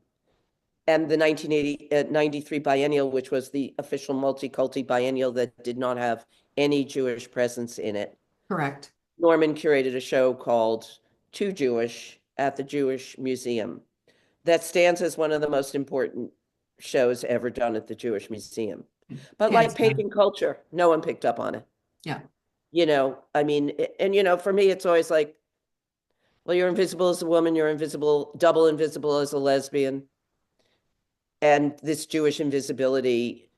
the 93 biennial, which was the official multiculti biennial that did not have any Jewish presence in it. Correct. Norman curated a show called Too Jewish at the Jewish Museum that stands as one of the most important shows ever done at the Jewish Museum. But like pagan culture, no one picked up on it. Yeah. I mean, and for me, it's always like, well, you're invisible as a woman, you're invisible, double invisible as a lesbian. And this Jewish invisibility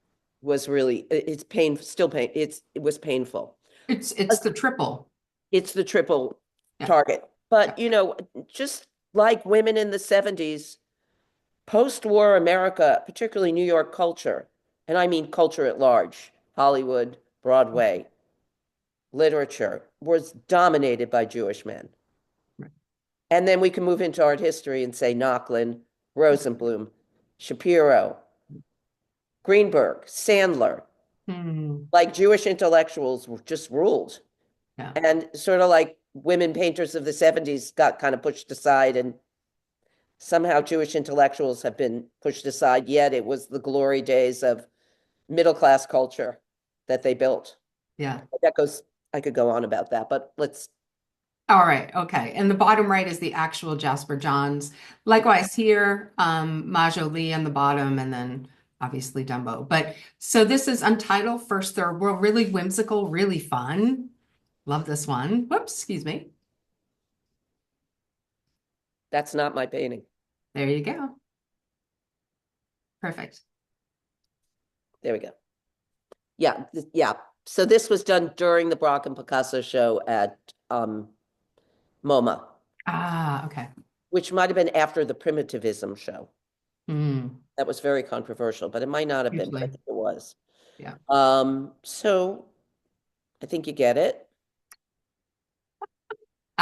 was really, it's still pain. It was painful. It's the triple. It's the triple target. But, just like women in the 70s, post-war America, particularly New York culture, and I mean culture at large, Hollywood, Broadway, literature, was dominated by Jewish men. Right. And then we can move into art history and say Nochlin, Rosenblum, Shapiro, Greenberg, Sandler, like Jewish intellectuals just ruled. Yeah. And sort of like women painters of the 70s got kind of pushed aside, and somehow Jewish intellectuals have been pushed aside, yet it was the glory days of middle-class culture that they built. Yeah. I could go on about that, but let's. All right. Okay. And the bottom right is the actual Jasper Johns. Likewise here, Majo Lee on the bottom, and then obviously Dumbo. But so this is Untitled. First, they're really whimsical, really fun, Love this one. Whoops, excuse me. That's not my painting. There you go. Perfect. There we go. Yeah, yeah. So this was done during the Braque and Picasso show at MoMA, Ah, okay. which might have been after the Primitivism show. Mm, That was very controversial, but it might not have been, but I usually, think it was. yeah. So I think you get it.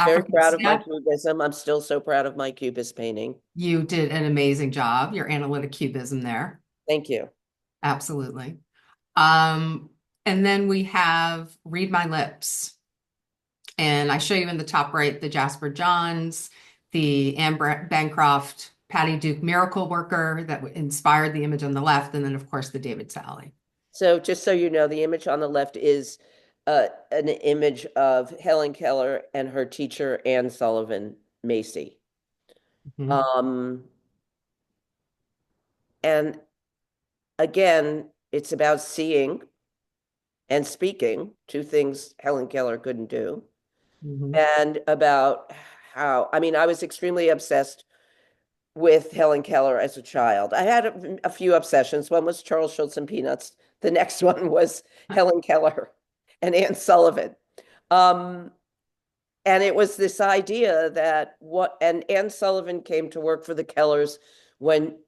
Very African proud of my step. cubism. I'm still so proud of my cubist painting. You did an amazing job. Your analytic cubism there. Thank you. Absolutely. Um, and then we have Read My Lips. And I show you in the top right the Jasper Johns, the Anne Bancroft, Patty Duke Miracle Worker that inspired the image on the left, and then of course the David Sally. So just so you know, the image on the left is an image of Helen Keller and her teacher, Anne Sullivan Macy. Mhm. And again, it's about seeing and speaking, two things Helen Keller couldn't do, Mhm. and about how, I mean, I was extremely obsessed with Helen Keller as a child. I had a few obsessions. One was Charles Schultz and Peanuts. The next one was Helen Keller and Anne Sullivan. Um, and it was this idea that and Anne Sullivan came to work for the Kellers when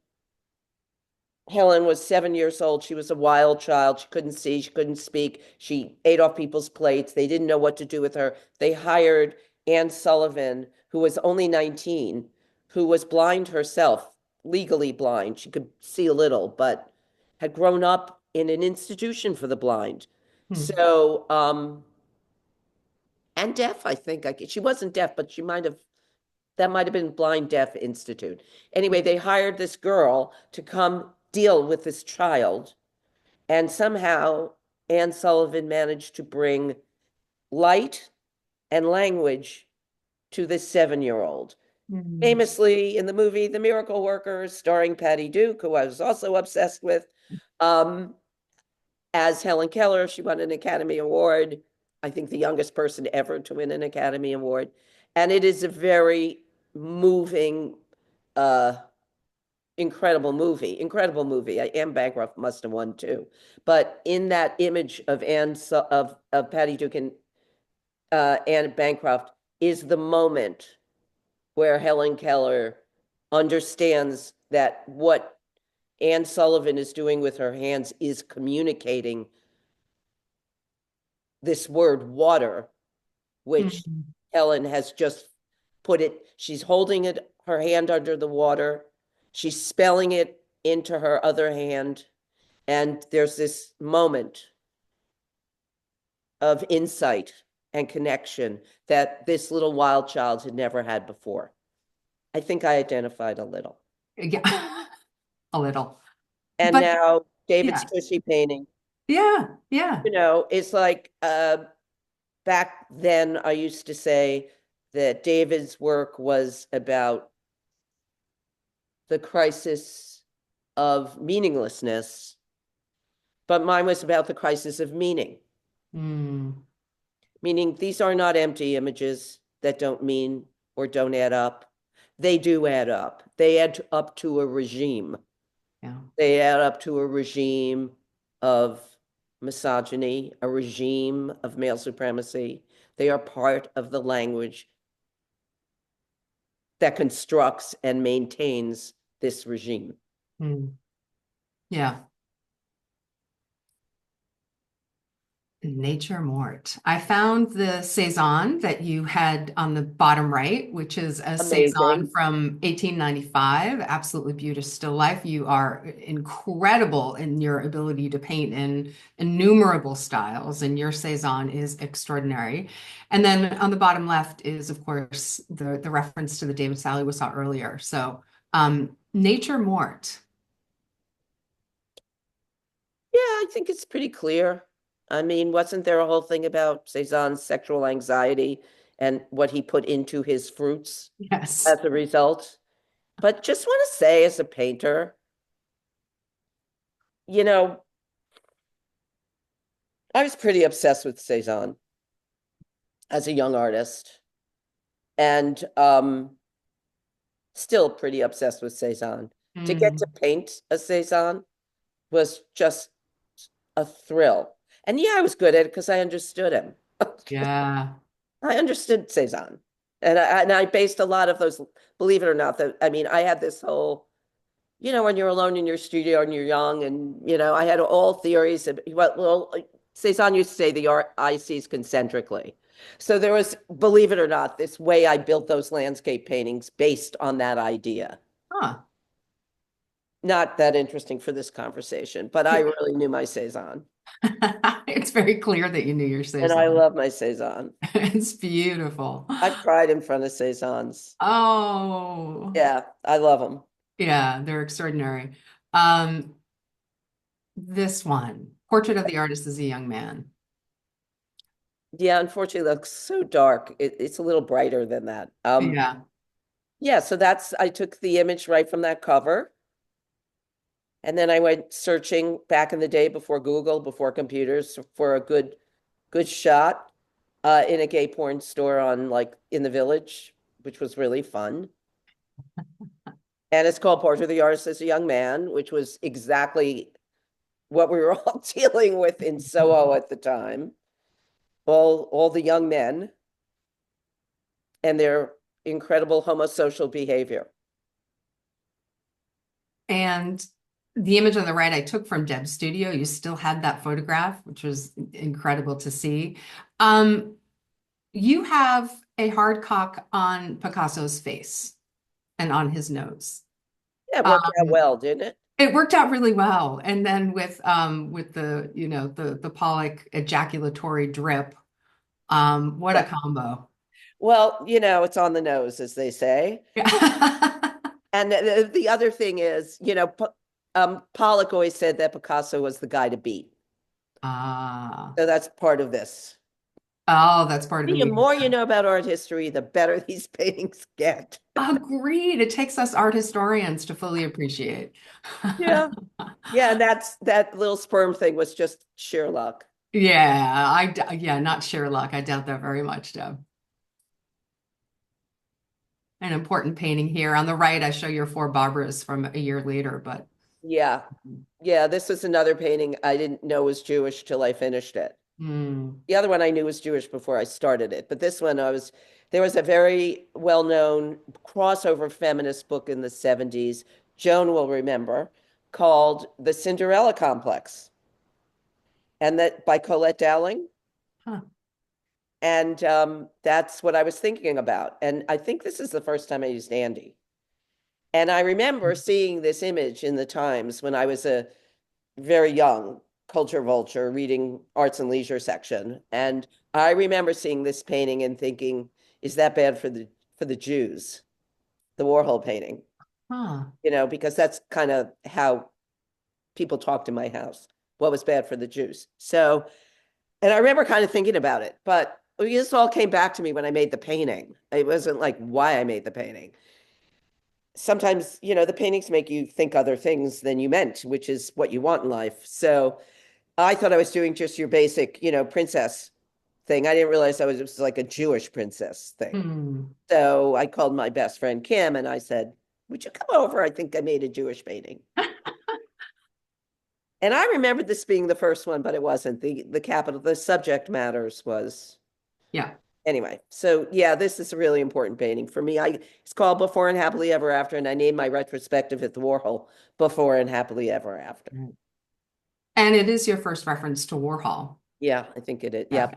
Helen was 7 years old. She was a wild child. She couldn't see, she couldn't speak. She ate off people's plates. They didn't know what to do with her. They hired Anne Sullivan, who was only 19, who was blind herself, legally blind. She could see a little, but had grown up in an institution for the blind. Hmm. So, and deaf, I think. She wasn't deaf, but that might have been Blind Deaf Institute. Anyway, they hired this girl to come deal with this child. And somehow Anne Sullivan managed to bring light and language to this 7-year-old. Mhm. Famously, in the movie The Miracle Workers, starring Patty Duke, who I was also obsessed with, um, as Helen Keller, she won an Academy Award. I think the youngest person ever to win an Academy Award. And it is a very moving, uh, incredible movie. Incredible movie. Anne Bancroft must have won too. But in that image of of Patty Duke and Anne Bancroft is the moment where Helen Keller understands that what Anne Sullivan is doing with her hands is communicating this word water, which Mhm. Helen has just put it, she's holding it, her hand under the water, she's spelling it into her other hand, and there's this moment of insight and connection that this little wild child had never had before. I think I identified a little. Yeah, a little. And But now David's yeah, Tushy painting, yeah. it's like back then I used to say that David's work was about the crisis of meaninglessness, but mine was about the crisis of meaning. Mm, Meaning these are not empty images that don't mean or don't add up. They do add up. They add up to a regime. yeah. They add up to a regime of misogyny, a regime of male supremacy. They are part of the language that constructs and maintains this regime. Mm, yeah. Nature Mort. I found the Cezanne that you had on the bottom right, which is a Cezanne Amazing. from 1895. Absolutely beautiful still life. You are incredible in your ability to paint in innumerable styles, and your Cezanne is extraordinary. And then on the bottom left is, of course, the reference to the David Sally we saw earlier. So, Nature Mort. Yeah, I think it's pretty clear. I mean, wasn't there a whole thing about Cezanne's sexual anxiety and what he put into his fruits Yes. as a result? But just want to say, as a painter, you know, I was pretty obsessed with Cezanne. as a young artist, and still pretty obsessed with Cezanne. To get to paint a Cezanne was just a thrill. And yeah, I was good at it because I understood him. Yeah. I understood Cezanne. And I based a lot of those, believe it or not, that I mean, I had this whole, when you're alone in your studio and you're young, and I had all theories of Cezanne used to say the eye sees concentrically. So there was, believe it or not, this way I built those landscape paintings based on that idea. Huh. Not that interesting for this conversation, but I really knew my Cezanne. It's very clear that you knew your And I Cezanne. love my Cezanne. It's beautiful. I've cried in front of Cezannes. Oh, Yeah, I love them. yeah, they're extraordinary. Um, this one, Portrait of the Artist as a Young Man. Yeah, unfortunately, it looks so dark. It's a little brighter than that. Yeah. Yeah, so I took the image right from that cover. And then I went searching back in the day before Google, before computers, for a good shot in a gay porn store in the Village, which was really fun. And it's called Portrait of the Artist as a Young Man, which was exactly what we were all dealing with in Soho at the time. All the young men and their incredible homosocial behavior. And the image on the right I took from Deb's studio. You still had that photograph, which was incredible to see. You have a hard cock on Picasso's face and on his nose. Yeah, it worked out Um, well, didn't it? it worked out really well. And then with the the Pollock ejaculatory drip, what a Yeah. combo. Well, it's on the nose, as they say. Yeah. And the other thing is, Pollock always said that Picasso was the guy to beat. Ah. So that's part of this. Oh, that's part of the The meeting. more you know about art history, the better these paintings get. Agreed. It takes us art historians to fully appreciate. Yeah. Yeah, and that little sperm thing was just sheer luck. Yeah, not Sherlock. I doubt that very much, Deb. An important painting here. On the right, I show your four Barbaras from a year later, but Yeah. Yeah, this is another painting I didn't know was Jewish till I finished it. mm, The other one I knew was Jewish before I started it, but this one there was a very well-known crossover feminist book in the 70s, Joan will remember, called The Cinderella Complex, and that by Colette Dowling. huh. And that's what I was thinking about. And I think this is the first time I used Andy. And I remember seeing this image in the Times when I was a very young culture vulture reading arts and leisure section. And I remember seeing this painting and thinking, is that bad for the Jews? The Warhol painting, Huh. because that's kind of how people talked in my house. What was bad for the Jews? So, and I remember kind of thinking about it, but this all came back to me when I made the painting. It wasn't like why I made the painting. Sometimes, the paintings make you think other things than you meant, which is what you want in life. So I thought I was doing just your basic, princess thing. I didn't realize it was like a Jewish princess thing. Hmm. So I called my best friend Kim and I said, would you come over? I think I made a Jewish painting. And I remembered this being the first one, but it wasn't. The subject matters was Yeah. anyway. So yeah, this is a really important painting for me. It's called Before and Happily Ever After, and I named my retrospective at the Warhol Before and Happily Ever After. Right. And it is your first reference to Warhol. Yeah, I think it is. Yeah.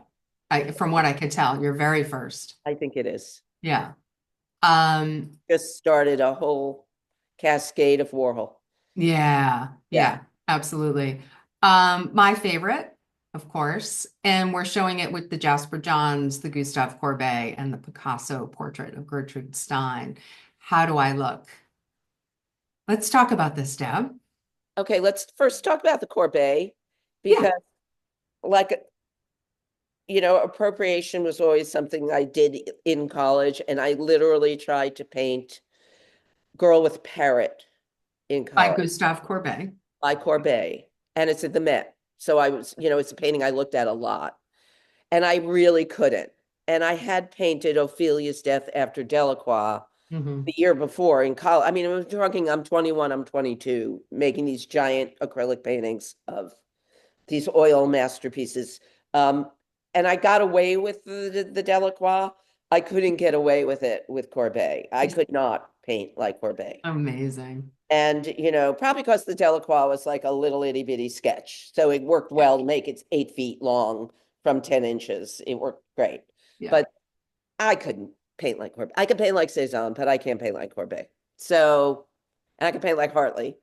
Yeah, From what I could tell, your very first. I think it is. Yeah. Just started a whole cascade of Warhol. Yeah. Yeah. Absolutely. My favorite, of course, and we're showing it with the Jasper Johns, the Gustave Courbet, and the Picasso portrait of Gertrude Stein. How do I look? Let's talk about this, Deb. Okay, let's first talk about the Courbet Yeah. because, like, appropriation was always something I did in college, and I literally tried to paint Girl with Parrot in By college Gustave Courbet. by Courbet, and it's at the Met. So I was, it's a painting I looked at a lot, and I really couldn't. and I had painted Ophelia's Death After Delacroix Mhm. the year before in college. I mean, I'm 21, I'm 22, making these giant acrylic paintings of these oil masterpieces. Um, and I got away with the Delacroix. I couldn't get away with it with Courbet. I could not paint like Courbet. Amazing. And, probably because the Delacroix was like a little itty bitty sketch. So it worked Yeah. well to make it 8 feet long from 10 inches. It worked great. Yeah. But I couldn't paint like Courbet. I could paint like Cezanne, but I can't paint like Courbet. So, and I could paint like Hartley,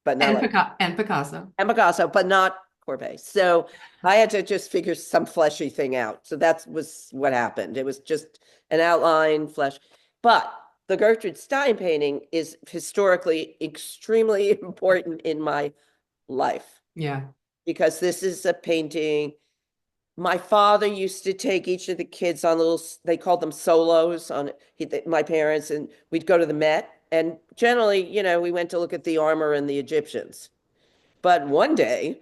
but not like, And Picasso. and Picasso, but not Courbet. So I had to just figure some fleshy thing out. So that was what happened. It was just an outline, flesh. But the Gertrude Stein painting is historically extremely important in my life Yeah. because this is a painting. My father used to take each of the kids on little, they called them solos on my parents, and we'd go to the Met. And generally, we went to look at the armor and the Egyptians. But one day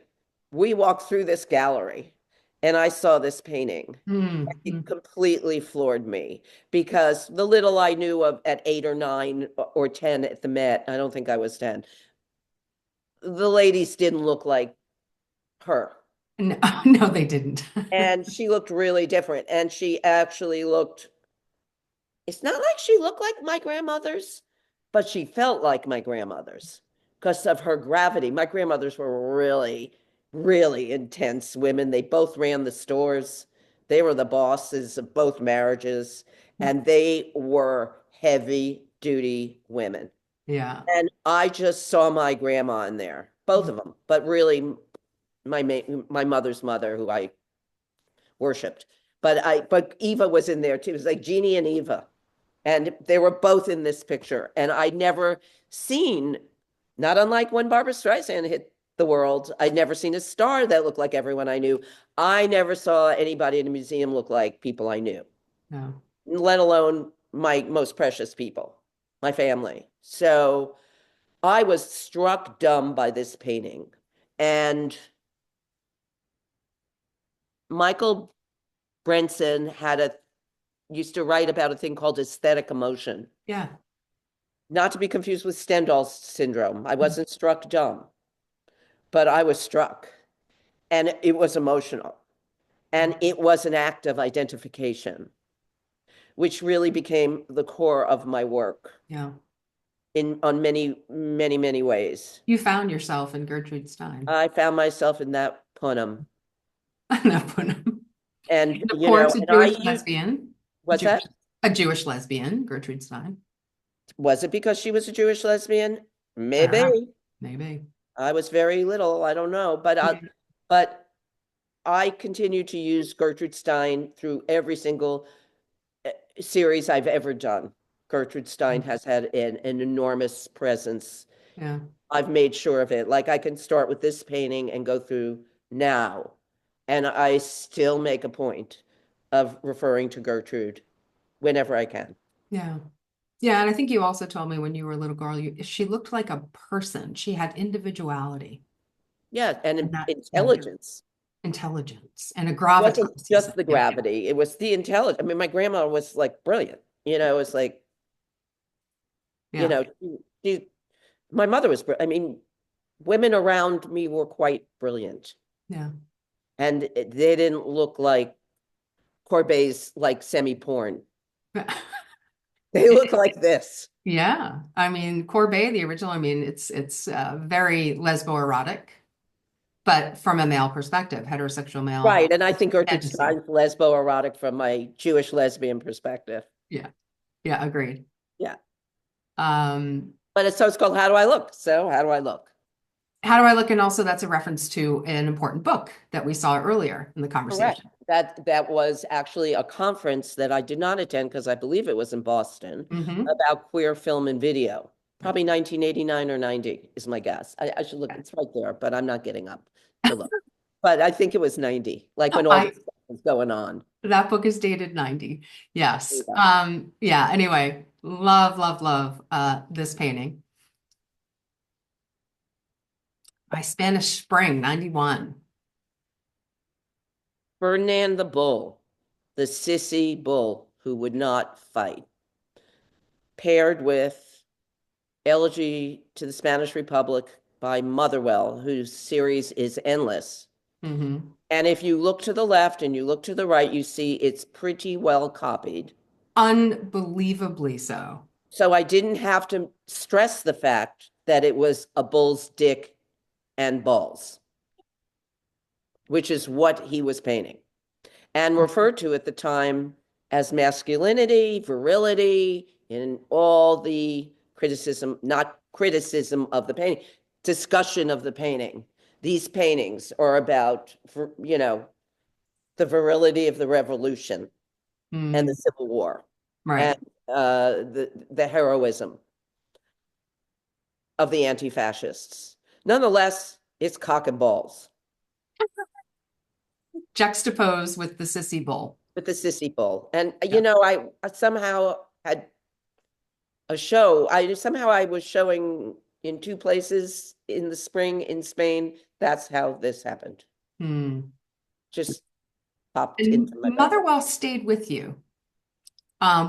we walked through this gallery and I saw this painting. It Mm. completely floored me because the little I knew of at 8 or 9 or 10 at the Met, I don't think I was 10, the ladies didn't look like her. No, no, they didn't. And she looked really different. And she actually looked, it's not like she looked like my grandmothers, but she felt like my grandmothers because of her gravity. My grandmothers were really, really intense women. They both ran the stores. They were the bosses of both marriages, and they were heavy duty women. Yeah. And I just saw my grandma in there, both of them, but really my mother's mother, who I worshipped. But Eva was in there too. It was like Jeannie and Eva. And they were both in this picture. And I'd never seen, not unlike when Barbara Streisand hit the world, I'd never seen a star that looked like everyone I knew. I never saw anybody in a museum look like people I knew, No. let alone my most precious people, my family. So I was struck dumb by this painting. And Michael Brenson used to write about a thing called aesthetic emotion. Yeah. Not to be confused with Stendhal syndrome. I wasn't struck dumb, but I was struck. And it was emotional. And it was an act of identification, which really became the core of my work Yeah. on many, many, many ways. You found yourself in Gertrude Stein. I found myself in that poem. No, Punim. And, And of course, a and I Jewish used, lesbian. what's that? A Jewish lesbian, Gertrude Stein. Was it because she was a Jewish lesbian? I don't know. Maybe. Maybe. I was very little. I don't know. But I continue to use Gertrude Stein through every single series I've ever done. Gertrude Stein has had an enormous presence. Yeah. I've made sure of it. Like I can start with this painting and go through now. And I still make a point of referring to Gertrude whenever I can. Yeah. Yeah. And I think you also told me when you were a little girl, she looked like a person. She had individuality. Yeah, and And that, yeah, intelligence. intelligence and a It wasn't gravitas, you just said. the gravity, it was the intelligence. I mean, my grandma was like brilliant. It was like, you Yeah. know, my mother was, I mean, women around me were quite brilliant. Yeah. And they didn't look like Courbet's like semi-porn. They look like this. Yeah. I mean, Courbet, the original, I mean, it's very lesbo-erotic, but from a male perspective, heterosexual male Right. And I think Gertrude fantasy. Stein's lesbo-erotic from my Jewish lesbian perspective. Yeah. Yeah, agreed. Yeah. Um, But it's called How Do I Look? So how do I look? How do I look? And also that's a reference to an important book that we saw earlier in the Correct. conversation. That was actually a conference that I did not attend because I believe it was in Boston Mm-hmm. about queer film and video. Probably 1989 or 90 is my guess. I should look, it's right there, but I'm not getting up to look. But I think it was 90, like when all this stuff was going on. That book is dated 90. Yes. Yeah. Yeah, anyway, love this painting. By Spanish Spring, 91. Ferdinand the Bull. the sissy bull who would not fight, paired with Elegy to the Spanish Republic by Motherwell, whose series is endless. Mm-hmm. And if you look to the left and you look to the right, you see it's pretty well copied. Unbelievably so. So I didn't have to stress the fact that it was a bull's dick and balls, which is what he was painting, and referred to at the time as masculinity, virility, in all the criticism, not criticism of the painting, discussion of the painting. These paintings are about, the virility of the revolution and the Civil War, Right. and the heroism of the anti-fascists. Nonetheless, it's cock and balls. Juxtaposed with the sissy bull. With the sissy bull. And, Yeah. I somehow had a show. I was showing in two places in the spring in Spain. That's how this happened. Just popped And into my mind. Motherwell stayed with you.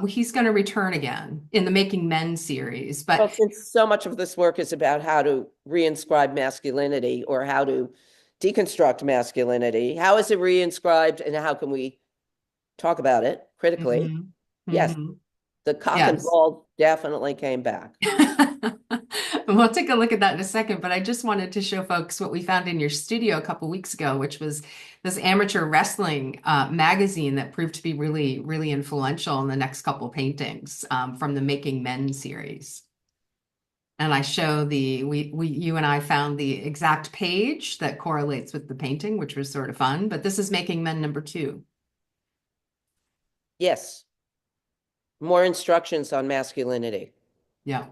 He's going to return again in the Making Men series, but Well, since so much of this work is about how to reinscribe masculinity or how to deconstruct masculinity, how is it reinscribed and how can we talk about it critically? Yes, the cock and ball definitely came back. We'll take a look at that in a second, but I just wanted to show folks what we found in your studio a couple weeks ago, which was this amateur wrestling magazine that proved to be really, really influential in the next couple paintings from the Making Men series. And I show you and I found the exact page that correlates with the painting, which was sort of fun, but this is Making Men #2. Yes. More instructions on masculinity. Yeah.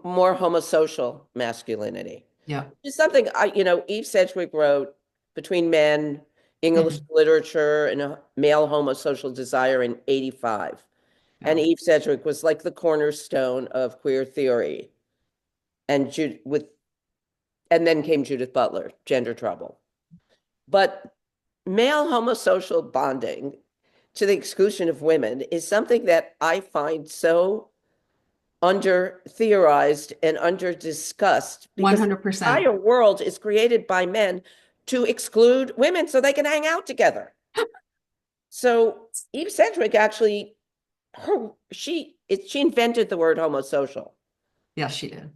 More homosocial masculinity. Yeah. It's something Eve Sedgwick wrote Between Men, English Literature and a Male Homosocial Desire in 1985. Yeah. And Eve Sedgwick was like the cornerstone of queer theory. And then came Judith Butler, Gender Trouble. But male homosocial bonding to the exclusion of women is something that I find so under theorized and under discussed, because 100%. The entire world is created by men to exclude women so they can hang out together. So Eve Sedgwick actually, she invented the word homosocial. Yes, she did.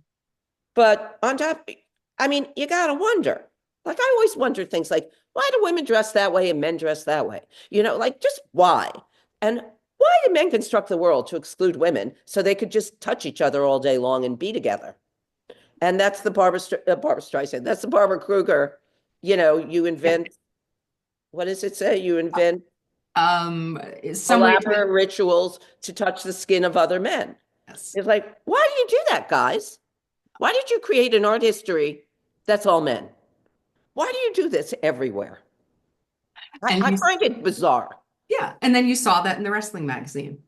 But on top, you gotta wonder. Like, I always wonder things like, why do women dress that way and men dress that way? Just why? And why did men construct the world to exclude women so they could just touch each other all day long and be together? And that's the Barbara Streisand. That's the Barbara Kruger. You invent, what does it say? You invent elaborate rituals to touch the skin of other men. Yes. It's like, why do you do that, guys? Why did you create an art history that's all men? Why do you do this everywhere? I find it bizarre. Yeah. And then you saw that in the wrestling magazine.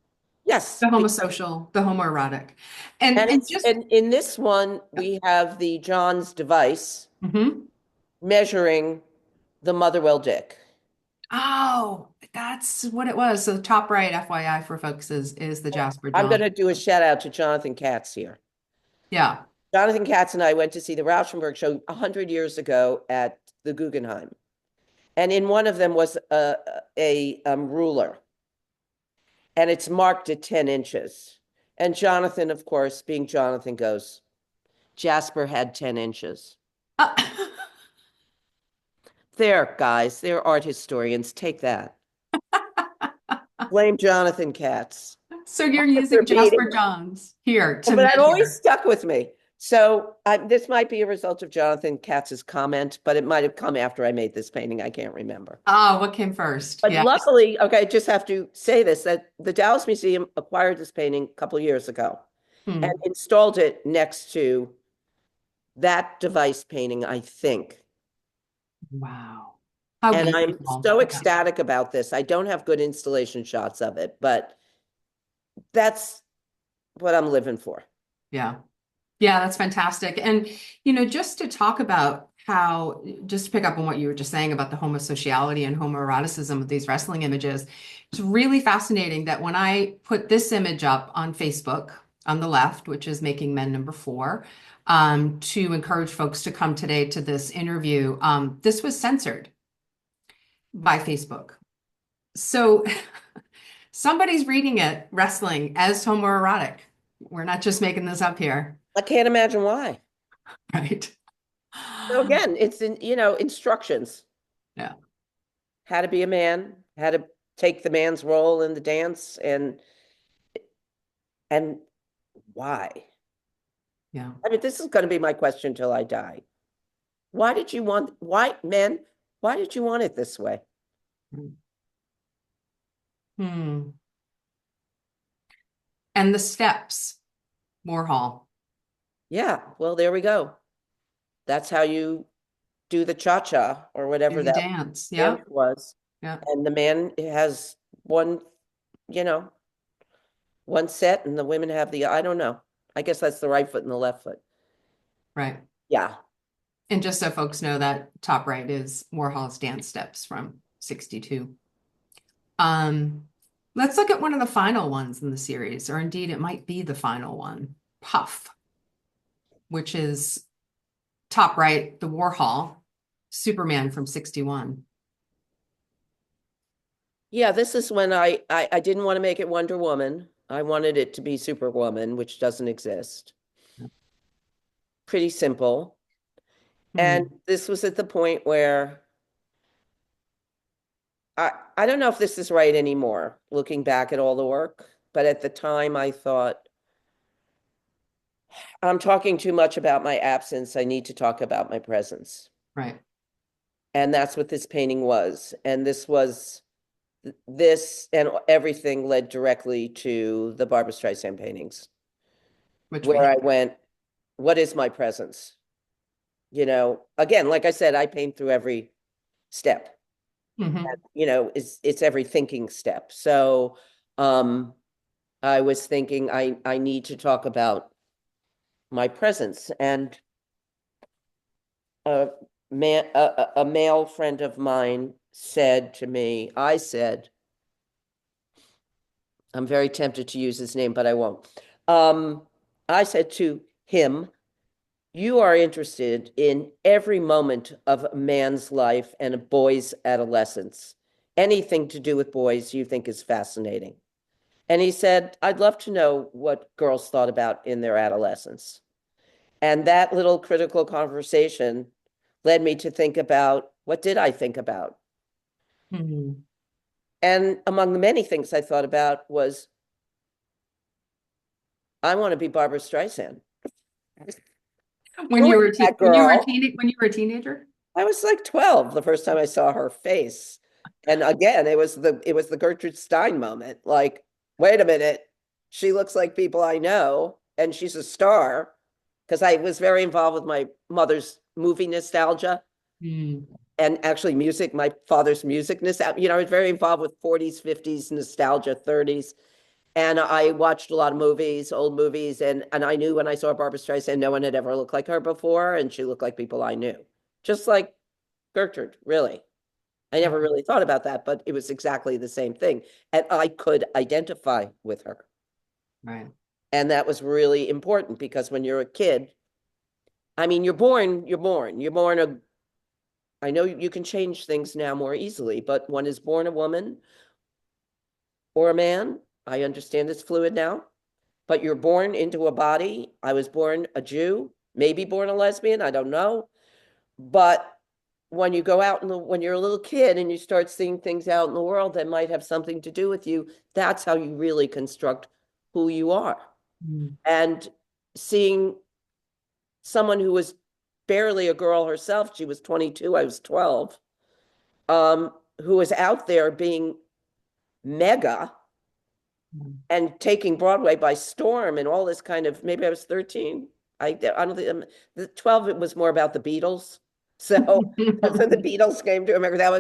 Yes. The homosocial, the homoerotic. And in this one, we have the John's device measuring the Motherwell dick. Oh, that's what it was. So the top right, FYI for folks, is the Jasper John. I'm going to do a shout out to Jonathan Katz here. Yeah. Jonathan Katz and I went to see the Rauschenberg show 100 years ago at the Guggenheim. And in one of them was a ruler. And it's marked at 10 inches. And Jonathan, of course, being Jonathan, goes, Jasper had 10 inches. There, guys, they're art historians. Take that. Blame Jonathan Katz. So you're using Jasper Johns here to But it always stuck with me. So this might be a result of Jonathan Katz's comment, but it might have come after I made this painting. I can't remember. Oh, what came first? But luckily, I just have to say this, that the Dallas Museum acquired this painting a couple of years ago and installed it next to that device painting, I think. Wow. And I'm so ecstatic about this. I don't have good installation shots of it, but that's what I'm living for. Yeah. Yeah, that's fantastic. And, just to talk about how, just to pick up on what you were just saying about the homosociality and homoeroticism of these wrestling images, it's really fascinating that when I put this image up on Facebook on the left, which is Making Men #4, to encourage folks to come today to this interview, this was censored by Facebook. So somebody's reading it, wrestling, as homoerotic. We're not just making this up here, I can't imagine why. right? So again, it's in, instructions. Yeah. How to be a man, how to take the man's role in the dance, and why. Yeah. I mean, this is going to be my question till I die. Why did you want, why, men, why did you want it this way? Hmm. And the steps, Warhol. Yeah, well, there we go. That's how you do the cha-cha or whatever In the that dance. dance Yeah. was. Yeah. And the man has one, you know, one set, and the women have the, I don't know. I guess that's the right foot and the left foot. Right. Yeah. And just so folks know, that top right is Warhol's dance steps from 62. Let's look at one of the final ones in the series, or indeed it might be the final one, Puff, which is top right, the Warhol Superman from 61. Yeah, this is when I didn't want to make it Wonder Woman. I wanted it to be Superwoman, which doesn't exist. Pretty simple. And this was at the point where I don't know if this is right anymore, looking back at all the work, but at the time I thought, I'm talking too much about my absence. I need to talk about my presence. Right. And that's what this painting was. And this and everything led directly to the Barbra Streisand paintings, Which where I went, what is my presence? Again, like I said, I paint through every step. It's every thinking step. So I was thinking I need to talk about my presence. And a male friend of mine said to me, I'm very tempted to use his name, but I won't. I said to him, you are interested in every moment of a man's life and a boy's adolescence. Anything to do with boys you think is fascinating. And he said, I'd love to know what girls thought about in their adolescence. And that little critical conversation led me to think about, what did I think about? And among the many things I thought about was, I want to be Barbra Streisand. When you were that when you were a girl. when you were a teenager? I was like 12 the first time I saw her face. And again, it was the Gertrude Stein moment. Like, wait a minute, she looks like people I know, and she's a star. Because I was very involved with my mother's movie nostalgia and actually music, my father's music nostalgia. I was very involved with 40s, 50s nostalgia, 30s. And I watched a lot of movies, old movies, and I knew when I saw Barbra Streisand, no one had ever looked like her before, and she looked like people I knew. Just like Gertrude, really. I never really thought about that, but it was exactly the same thing. And I could identify with her. Right. And that was really important because when you're a kid, I mean, you're born. I know you can change things now more easily, but one is born a woman or a man. I understand it's fluid now, but you're born into a body. I was born a Jew, maybe born a lesbian, I don't know. But when you go out when you're a little kid and you start seeing things out in the world that might have something to do with you, that's how you really construct who you are. And seeing someone who was barely a girl herself, she was 22, I was 12, who was out there being mega and taking Broadway by storm and all this kind of, maybe I was 13. I don't think, the 12, it was more about the Beatles. So when the Beatles came to America, that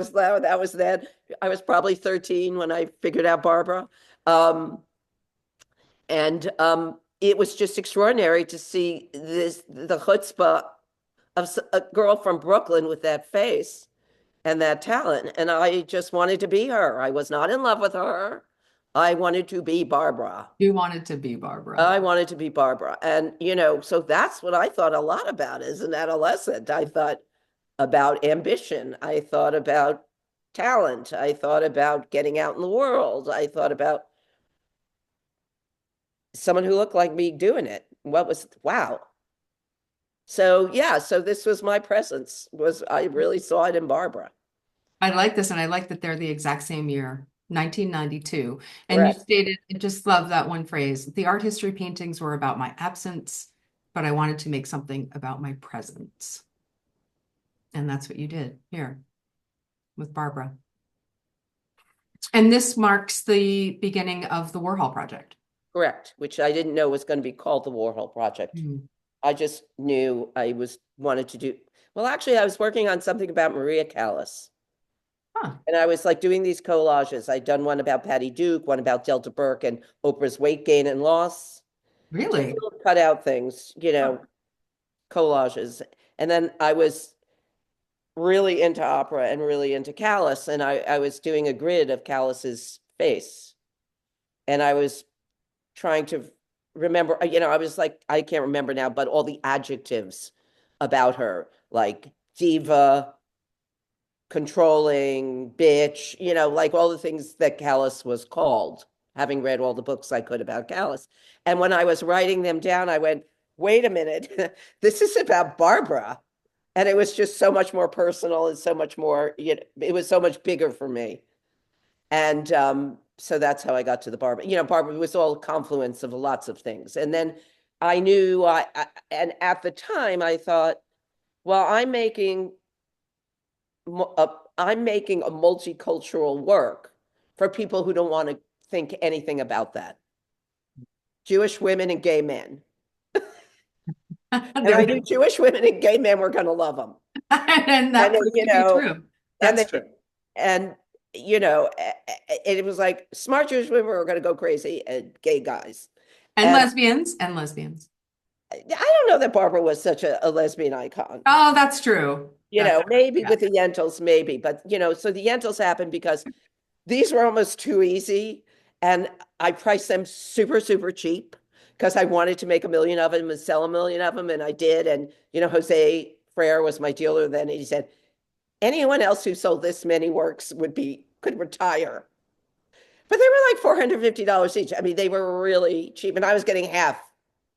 was then. I was probably 13 when I figured out Barbara. And it was just extraordinary to see the chutzpah of a girl from Brooklyn with that face and that talent. And I just wanted to be her. I was not in love with her. I wanted to be Barbara. You wanted to be Barbara. I wanted to be Barbara. And, so that's what I thought a lot about as an adolescent. I thought about ambition. I thought about talent. I thought about getting out in the world. I thought about someone who looked like me doing it. Wow. So yeah, so this was my presence, I really saw it in Barbara. I like this, and I like that they're the exact same year, 1992. And you Correct. stated, I just love that one phrase. The art history paintings were about my absence, but I wanted to make something about my presence. And that's what you did here with Barbara. And this marks the beginning of the Warhol Project. Correct, which I didn't know was going to be called the Warhol Project. Mm. I just knew wanted to do, well, actually, I was working on something about Maria Callas. Huh. And I was like doing these collages. I'd done one about Patty Duke, one about Delta Burke and Oprah's weight gain and loss. Really? Cut out things, collages. And then I was really into opera and really into Callas. And I was doing a grid of Callas's face. And I was trying to remember, I was like, I can't remember now, but all the adjectives about her, like diva, controlling, bitch, like all the things that Callas was called, having read all the books I could about Callas. And when I was writing them down, I went, wait a minute, this is about Barbara. And it was just so much more personal and so much more, it was so much bigger for me. And so that's how I got to the Barbara. Barbara was all a confluence of lots of things. And then I knew, and at the time I thought, well, I'm making a multicultural work for people who don't want to think anything about that. Jewish women and gay men. And I knew Jewish women and gay men were going to love them. And that proved to be true. That's true. And, it was like smart Jewish women were going to go crazy and gay guys. And lesbians. I don't know that Barbara was such a lesbian icon. Oh, that's true. Maybe with the Yentls, maybe. But, so the Yentls happened because these were almost too easy. And I priced them super, super cheap because I wanted to make 1 million of them and sell 1 million of them. And I did. And, Jose Frere was my dealer then. And he said, anyone else who sold this many works could retire. But they were like $450 each. I mean, they were really cheap. And I was getting half.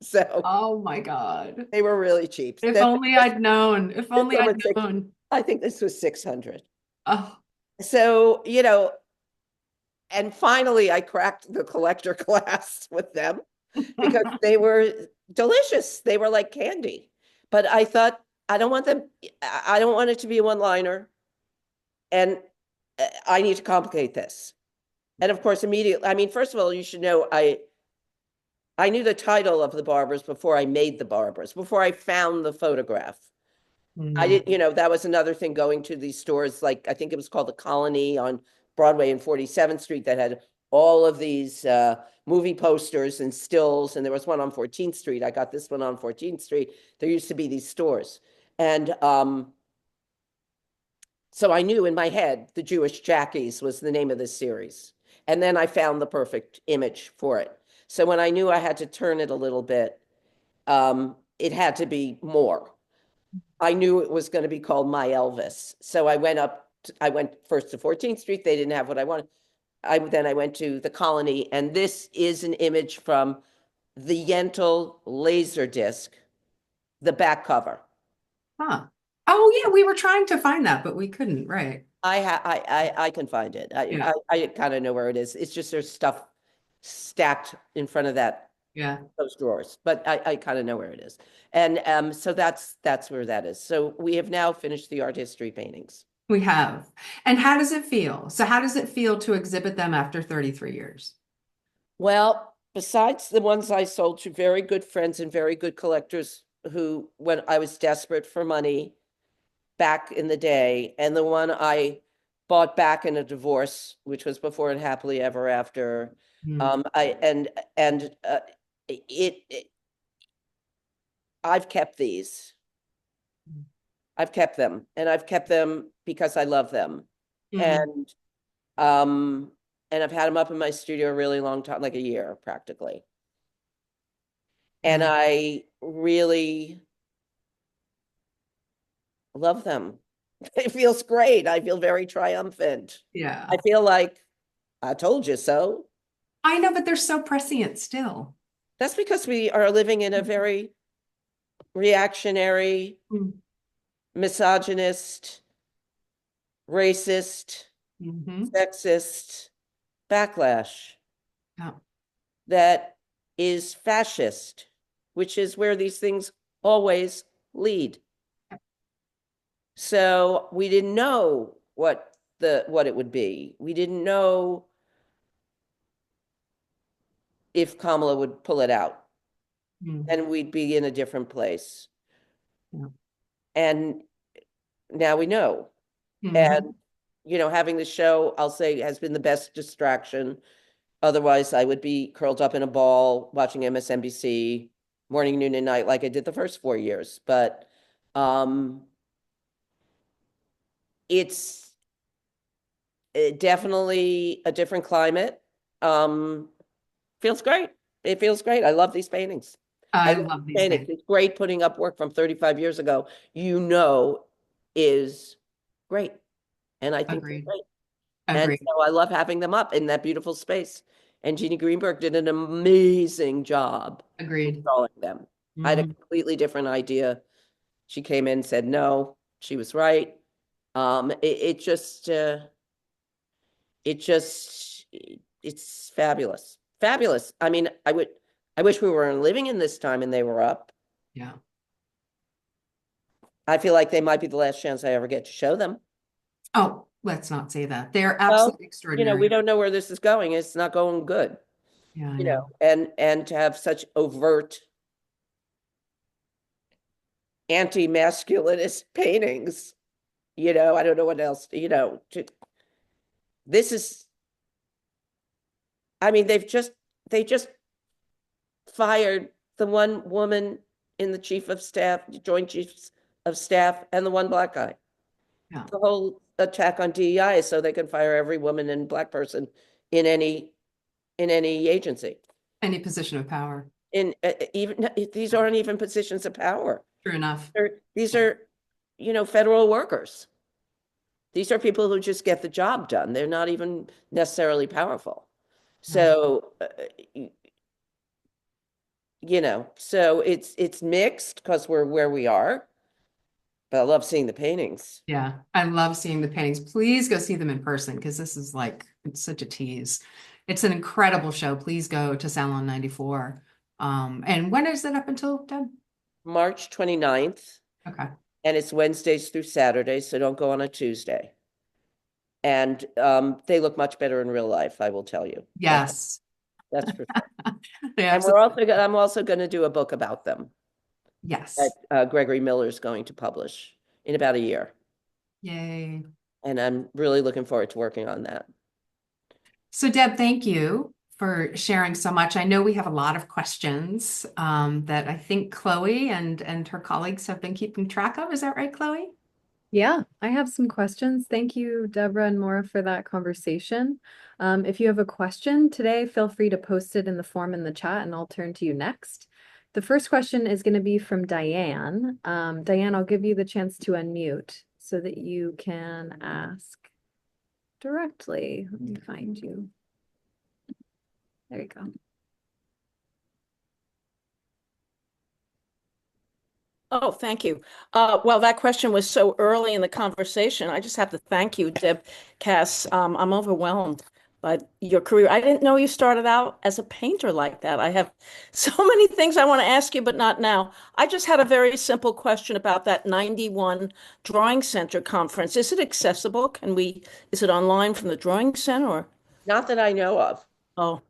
So, oh my God, they were really cheap. If only I'd known. If only I'd known. I think this was 600. Oh, so and finally I cracked the collector class with them because they were delicious. They were like candy. But I thought, I don't want it to be a one-liner, and I need to complicate this. And of course, immediately, first of all, you should know I knew the title of the Barbers before I made the Barbers, before I found the photograph. I didn't, that was another thing, going to these stores, like I think it was called the Colony on Broadway and 47th Street, that had all of these movie posters and stills. And there was one on 14th Street. I got this one on 14th Street. There used to be these stores. And so I knew in my head, The Jewish Jackies was the name of this series. And then I found the perfect image for it. So when I knew I had to turn it a little bit, it had to be more. I knew it was going to be called My Elvis. So I went first to 14th Street. They didn't have what I wanted. Then I went to the Colony, and this is an image from the Yentl Laserdisc, the back cover. Huh. Oh yeah, we were trying to find that, but we couldn't, right? I can find it. I kind of know where it is. It's just there's stuff stacked in front of those drawers, but I kind of know where it is. And so that's where that is. So we have now finished the art history paintings. We have. And how does it feel? So how does it feel to exhibit them after 33 years? Well, besides the ones I sold to very good friends and very good collectors who, when I was desperate for money back in the day, and the one I bought back in a divorce, which was before and happily ever after, I've kept these. I've kept them, and I've kept them because I love them. Mm. And um and I've had them up in my studio a really long time, like a year practically. And Mm. I really love them. It feels great. I feel very triumphant. Yeah. I feel like I told you so. I know, but they're so prescient still. That's because we are living in a very reactionary, Mm. misogynist, racist, Hmm. sexist backlash Yeah. that is fascist, which is where these things always lead. So we didn't know what it would be. We didn't know if Kamala would pull it out, Mm. and we'd be in a different place. Yeah. And now we know. Hmm. And having the show, I'll say, has been the best distraction. Otherwise, I would be curled up in a ball watching MSNBC morning, noon, and night like I did the first 4 years. But um, it's definitely a different climate. Um, Feels great. It feels great. I love these paintings. I I love love these these paintings. things. It's great putting up work from 35 years ago, is great. And I think they're Agreed. great. And Agreed. so I love having them up in that beautiful space. And Jeannie Greenberg did an amazing job Agreed. installing them. I had a Hmm. completely different idea. She came in and said no. She was right. It's fabulous. Fabulous. I mean, I wish we were living in this time and they were up. Yeah. I feel like they might be the last chance I ever get to show them. Oh, let's not say that. They're Well, absolutely we extraordinary. don't know where this is going. It's not going good, Yeah, I know. and to have such overt anti-masculinist paintings, I don't know what else, this is, I mean, they just fired the one woman in the chief of staff, joint chiefs of staff, and the one black guy. Yeah. The whole attack on DEI is so they can fire every woman and black person in any agency. Any position of power. In even these aren't even positions of power. True enough. These are, federal workers. These are people who just get the job done. They're not even necessarily powerful. Yeah. So, so it's mixed because we're where we are, but I love seeing the paintings. Yeah. I love seeing the paintings. Please go see them in person because this is like, it's such a tease. It's an incredible show. Please go to Salon 94. And when is it up until, Deb? March 29th, Okay. and it's Wednesdays through Saturdays, so don't go on a Tuesday. And they look much better in real life, I will tell you. Yes. That's for sure. They And absolutely. I'm also going to do a book about them that Yes. Gregory Miller is going to publish in about a year. Yay. And I'm really looking forward to working on that. So Deb, thank you for sharing so much. I know we have a lot of questions that I think Chloe and her colleagues have been keeping track of. Is that right, Chloe? Yeah, I have some questions. Thank you, Deborah and Maura, for that conversation. If you have a question today, feel free to post it in the form in the chat and I'll turn to you next. The first question is going to be from Diane. Diane, I'll give you the chance to unmute so that you can ask directly. Let me find you. There you go. Oh, thank you. Well, that question was so early in the conversation. I just have to thank you, Deb Kass. I'm overwhelmed by your career. I didn't know you started out as a painter like that. I have so many things I want to ask you, but not now. I just had a very simple question about that 91 Drawing Center conference. Is it accessible? Is it online from the Drawing Center or? Not that I know of. Oh,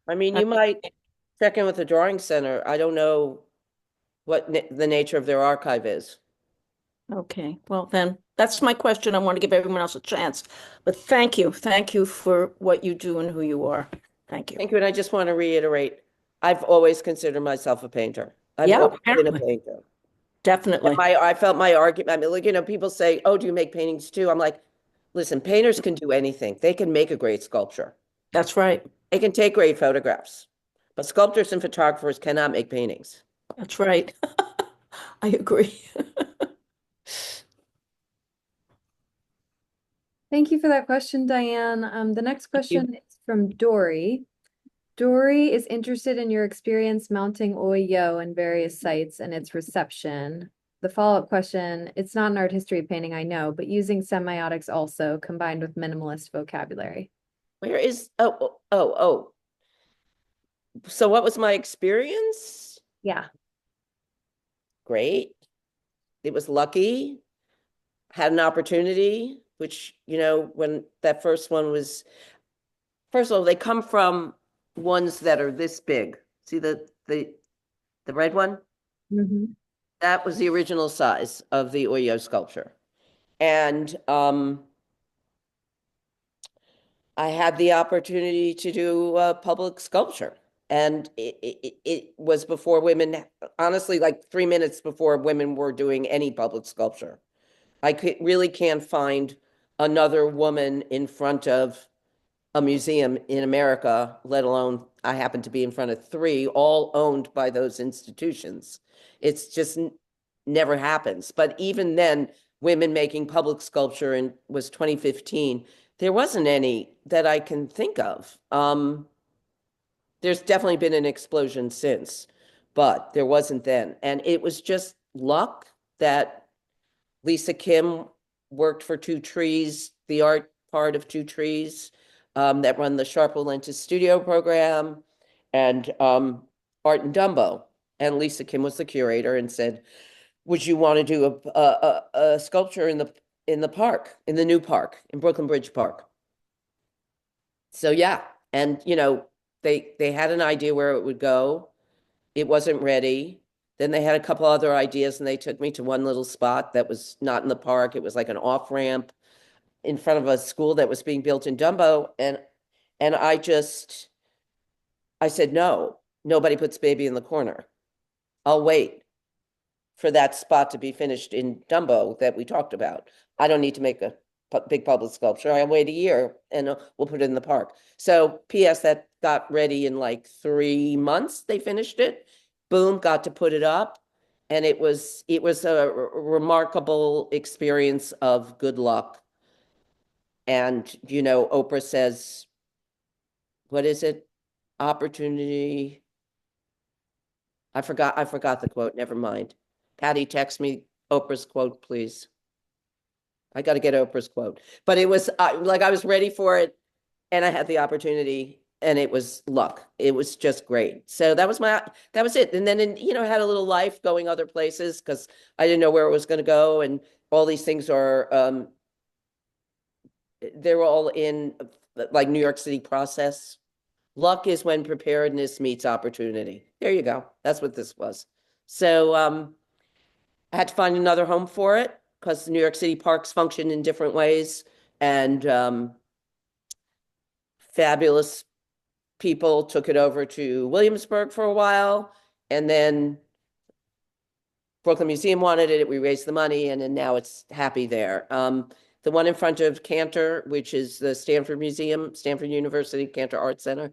I mean, I- you might check in with the Drawing Center. I don't know what the nature of their archive is. okay. Well, then that's my question. I want to give everyone else a chance. But thank you. Thank you for what you do and who you are. Thank you. Thank you. And I just want to reiterate, I've always considered myself a painter. I've Yeah, always been a apparently. painter. Definitely. I felt my argument. I mean, like, people say, "Oh, do you make paintings too?" I'm like, listen, painters can do anything. They can make a great sculpture. That's right. They can take great photographs, but sculptors and photographers cannot make paintings. That's right. I agree. Thank you for that question, Diane. The next Thank you. question is from Dory. Dory is interested in your experience mounting Oyo in various sites and its reception. The follow-up question, it's not an art history painting, I know, but using semiotics also combined with minimalist vocabulary. Where is, oh. So what was my experience? Yeah. Great. It was lucky. Had an opportunity, which, when that first one was, first of all, they come from ones that are this big. See the red one? Mhm. That was the original size of the Oyo sculpture. And I had the opportunity to do public sculpture. And it was before women, honestly, like 3 minutes before women were doing any public sculpture. Really can't find another woman in front of a museum in America, let alone I happen to be in front of three, all owned by those institutions. It's just never happens. But even then, women making public sculpture was 2015. There wasn't any that I can think of. There's definitely been an explosion since, but there wasn't then. And it was just luck that Lisa Kim worked for Two Trees, the art part of Two Trees, that run the Sharp Lentis Studio program, and Art in Dumbo. And Lisa Kim was the curator and said, "Would you want to do a sculpture in the park, in the new park, in Brooklyn Bridge Park?" So yeah, and they had an idea where it would go. It wasn't ready. Then they had a couple other ideas, and they took me to one little spot that was not in the park. It was like an off ramp in front of a school that was being built in Dumbo, and I said, "No, nobody puts baby in the corner. I'll wait for that spot to be finished in Dumbo that we talked about. I don't need to make a big public sculpture. I'll wait a year and we'll put it in the park." So PS, that got ready in like 3 months. They finished it. Boom, got to put it up. And it was a remarkable experience of good luck. And, Oprah says, what is it? Opportunity. I forgot the quote. Never mind. Patty, text me Oprah's quote, please. I got to get Oprah's quote. But it was like I was ready for it, and I had the opportunity, and it was luck. It was just great. So that was it. And then, I had a little life going other places because I didn't know where it was going to go. And all these things are, they're all in like New York City process. Luck is when preparedness meets opportunity. There you go. That's what this was. So I had to find another home for it because New York City parks function in different ways. And fabulous people took it over to Williamsburg for a while. And then Brooklyn Museum wanted it. We raised the money, and then now it's happy there. The one in front of Cantor, which is the Stanford Museum, Stanford University, Cantor Arts Center,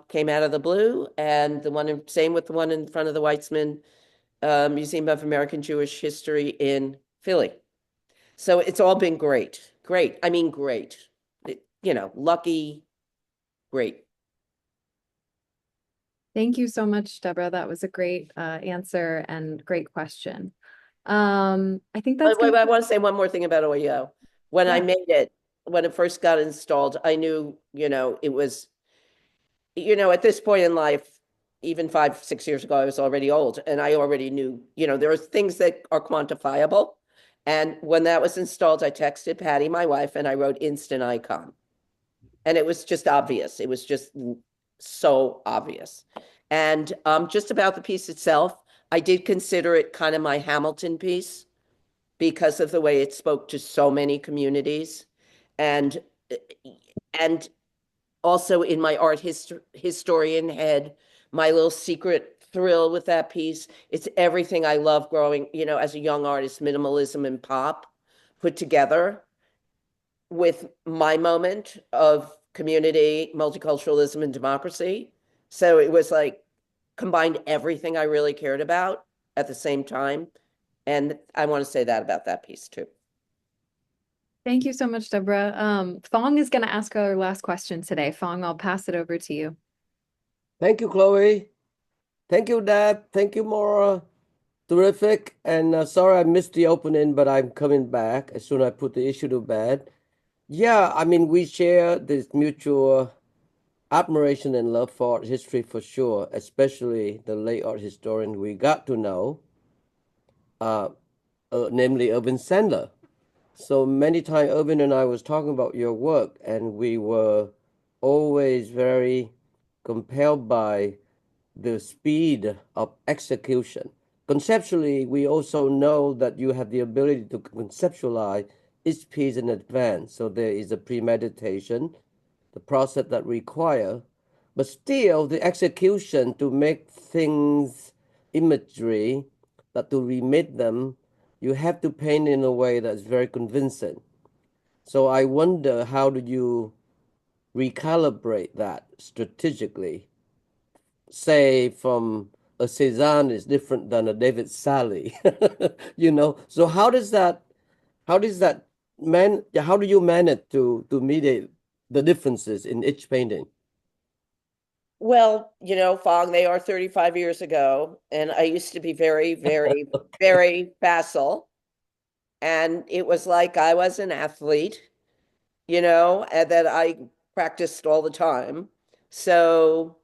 came out of the blue. And same with the one in front of the Weitzman Museum of American Jewish History in Philly. So it's all been great. Great. I mean, great. Lucky, great. Thank you so much, Deborah. That was a great answer and great question. I think that's Wait, I want to say one more thing about Oyo. When I Yeah. made it, when it first got installed, I knew, it was, at this point in life, even 5, 6 years ago, I was already old, and I already knew, there are things that are quantifiable. And when that was installed, I texted Patty, my wife, and I wrote instant icon. And it was just obvious. It was just so obvious. And just about the piece itself, I did consider it kind of my Hamilton piece because of the way it spoke to so many communities. And also in my art historian head, my little secret thrilled with that piece. It's everything I love growing, as a young artist, minimalism and pop put together with my moment of community, multiculturalism, and democracy. So it was like combined everything I really cared about at the same time. And I want to say that about that piece too. Thank you so much, Deborah. Fong is going to ask our last question today. Fong, I'll pass it over to you. Thank you, Chloe. Thank you, Deb. Thank you, Maura. Terrific. And sorry I missed the opening, but I'm coming back as soon as I put the issue to bed. Yeah, I mean, we share this mutual admiration and love for art history for sure, especially the late art historian we got to know, namely Irving Sandler. So many times Irving and I was talking about your work, and we were always very compelled by the speed of execution. Conceptually, we also know that you have the ability to conceptualize each piece in advance. So there is a premeditation, the process that require, but still the execution to make things imagery, that to remit them, you have to paint in a way that's very convincing. So I wonder, how do you recalibrate that strategically? Say from a Cézanne is different than a David Salle, So how do you manage to mediate the differences in each painting? Well, Fong, they are 35 years ago, and I used to be very, very, very facile. And it was like I was an athlete, and that I practiced all the time. So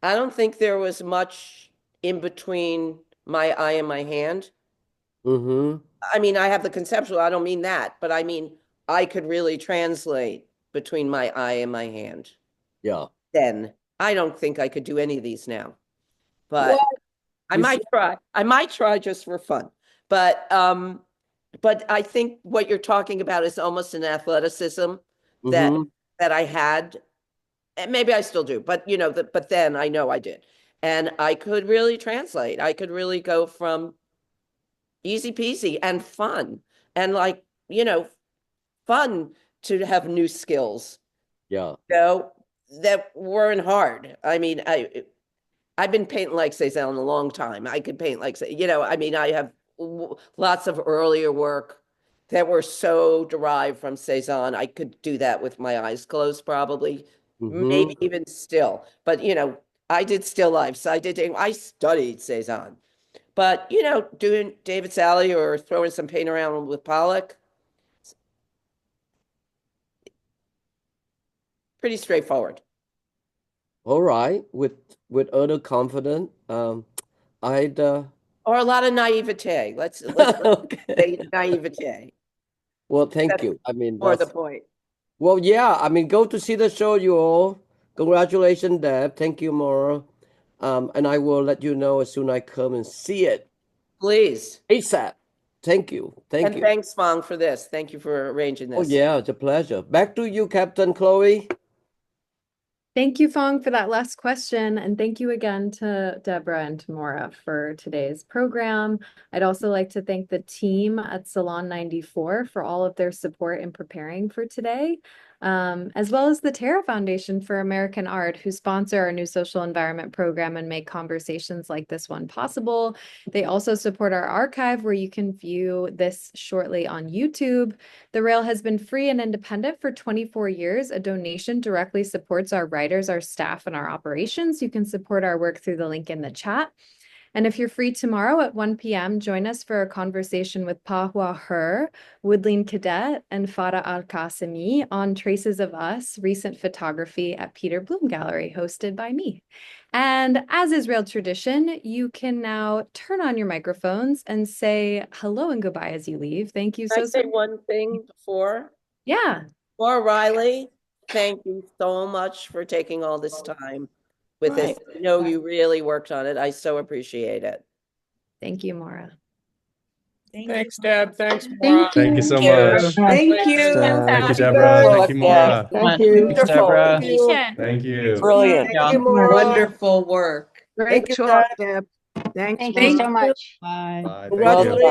I don't think there was much in between my eye and my hand. Mm-hmm. I mean, I have the conceptual, I don't mean that, but I mean, I could really translate between my eye and my hand. Yeah. Then I don't think I could do any of these now, but I You might try. I might try just for fun. But I think what you're talking about is almost an athleticism that Mm-hmm. that I had, and maybe I still do, but but then I know I did. And I could really translate. I could really go from easy peasy and fun and fun to have new skills, Yeah. that weren't hard. I mean, I've been painting like Cézanne a long time. I could paint like, I mean, I have lots of earlier work that were so derived from Cézanne. I could do that with my eyes closed, probably, maybe Mm-hmm. even still. But, I did still lifes. I studied Cézanne. But, doing David Salle or throwing some paint around with Pollock, pretty straightforward. All right. With utter confidence, I'd Or a lot of naivete. Let's okay. say naivete. Well, thank That's you. I mean, more the that's point. well, yeah. I mean, go to see the show, you all. Congratulations, Deb. Thank you, Maura. And I will let you know as soon as I come and see it Please. ASAP. Thank you. Thank And you. thanks, Fong, for this. Thank you for arranging Oh, this. yeah, it's a pleasure. Back to you, Captain Chloe. Thank you, Fong, for that last question. And thank you again to Deborah and to Maura for today's program. I'd also like to thank the team at Salon 94 for all of their support in preparing for today, as well as the Terra Foundation for American Art, who sponsor our new social environment program and make conversations like this one possible. They also support our archive, where you can view this shortly on YouTube. The Rail has been free and independent for 24 years. A donation directly supports our writers, our staff, and our operations. You can support our work through the link in the chat. And if you're free tomorrow at 1 p.m., join us for a conversation with Pahua Her, Woodleen Cadet, and Farah Al-Qasimi on Traces of Us, recent photography at Peter Bloom Gallery, hosted by me. And as is Rail tradition, you can now turn on your microphones and say hello and goodbye as you leave. Thank you Can I so say one thing before? Yeah. Maura Reilly, thank you so much for taking all this time with this. Right. I know you really worked on it. I so appreciate it. Thank you, Maura. Thanks, Deb. Thanks, Maura. Thank you so Thank you. much. Thank you. Thank you, Happy Deborah. Thank you, book. Yes. Maura. Thank you. Wonderful. Thank you. Brilliant. Thank you, Maura. Wonderful work. Thank Great you, talk, Deb. Deb. Thanks, Thank you Maura. so much. Bye. Congratulations.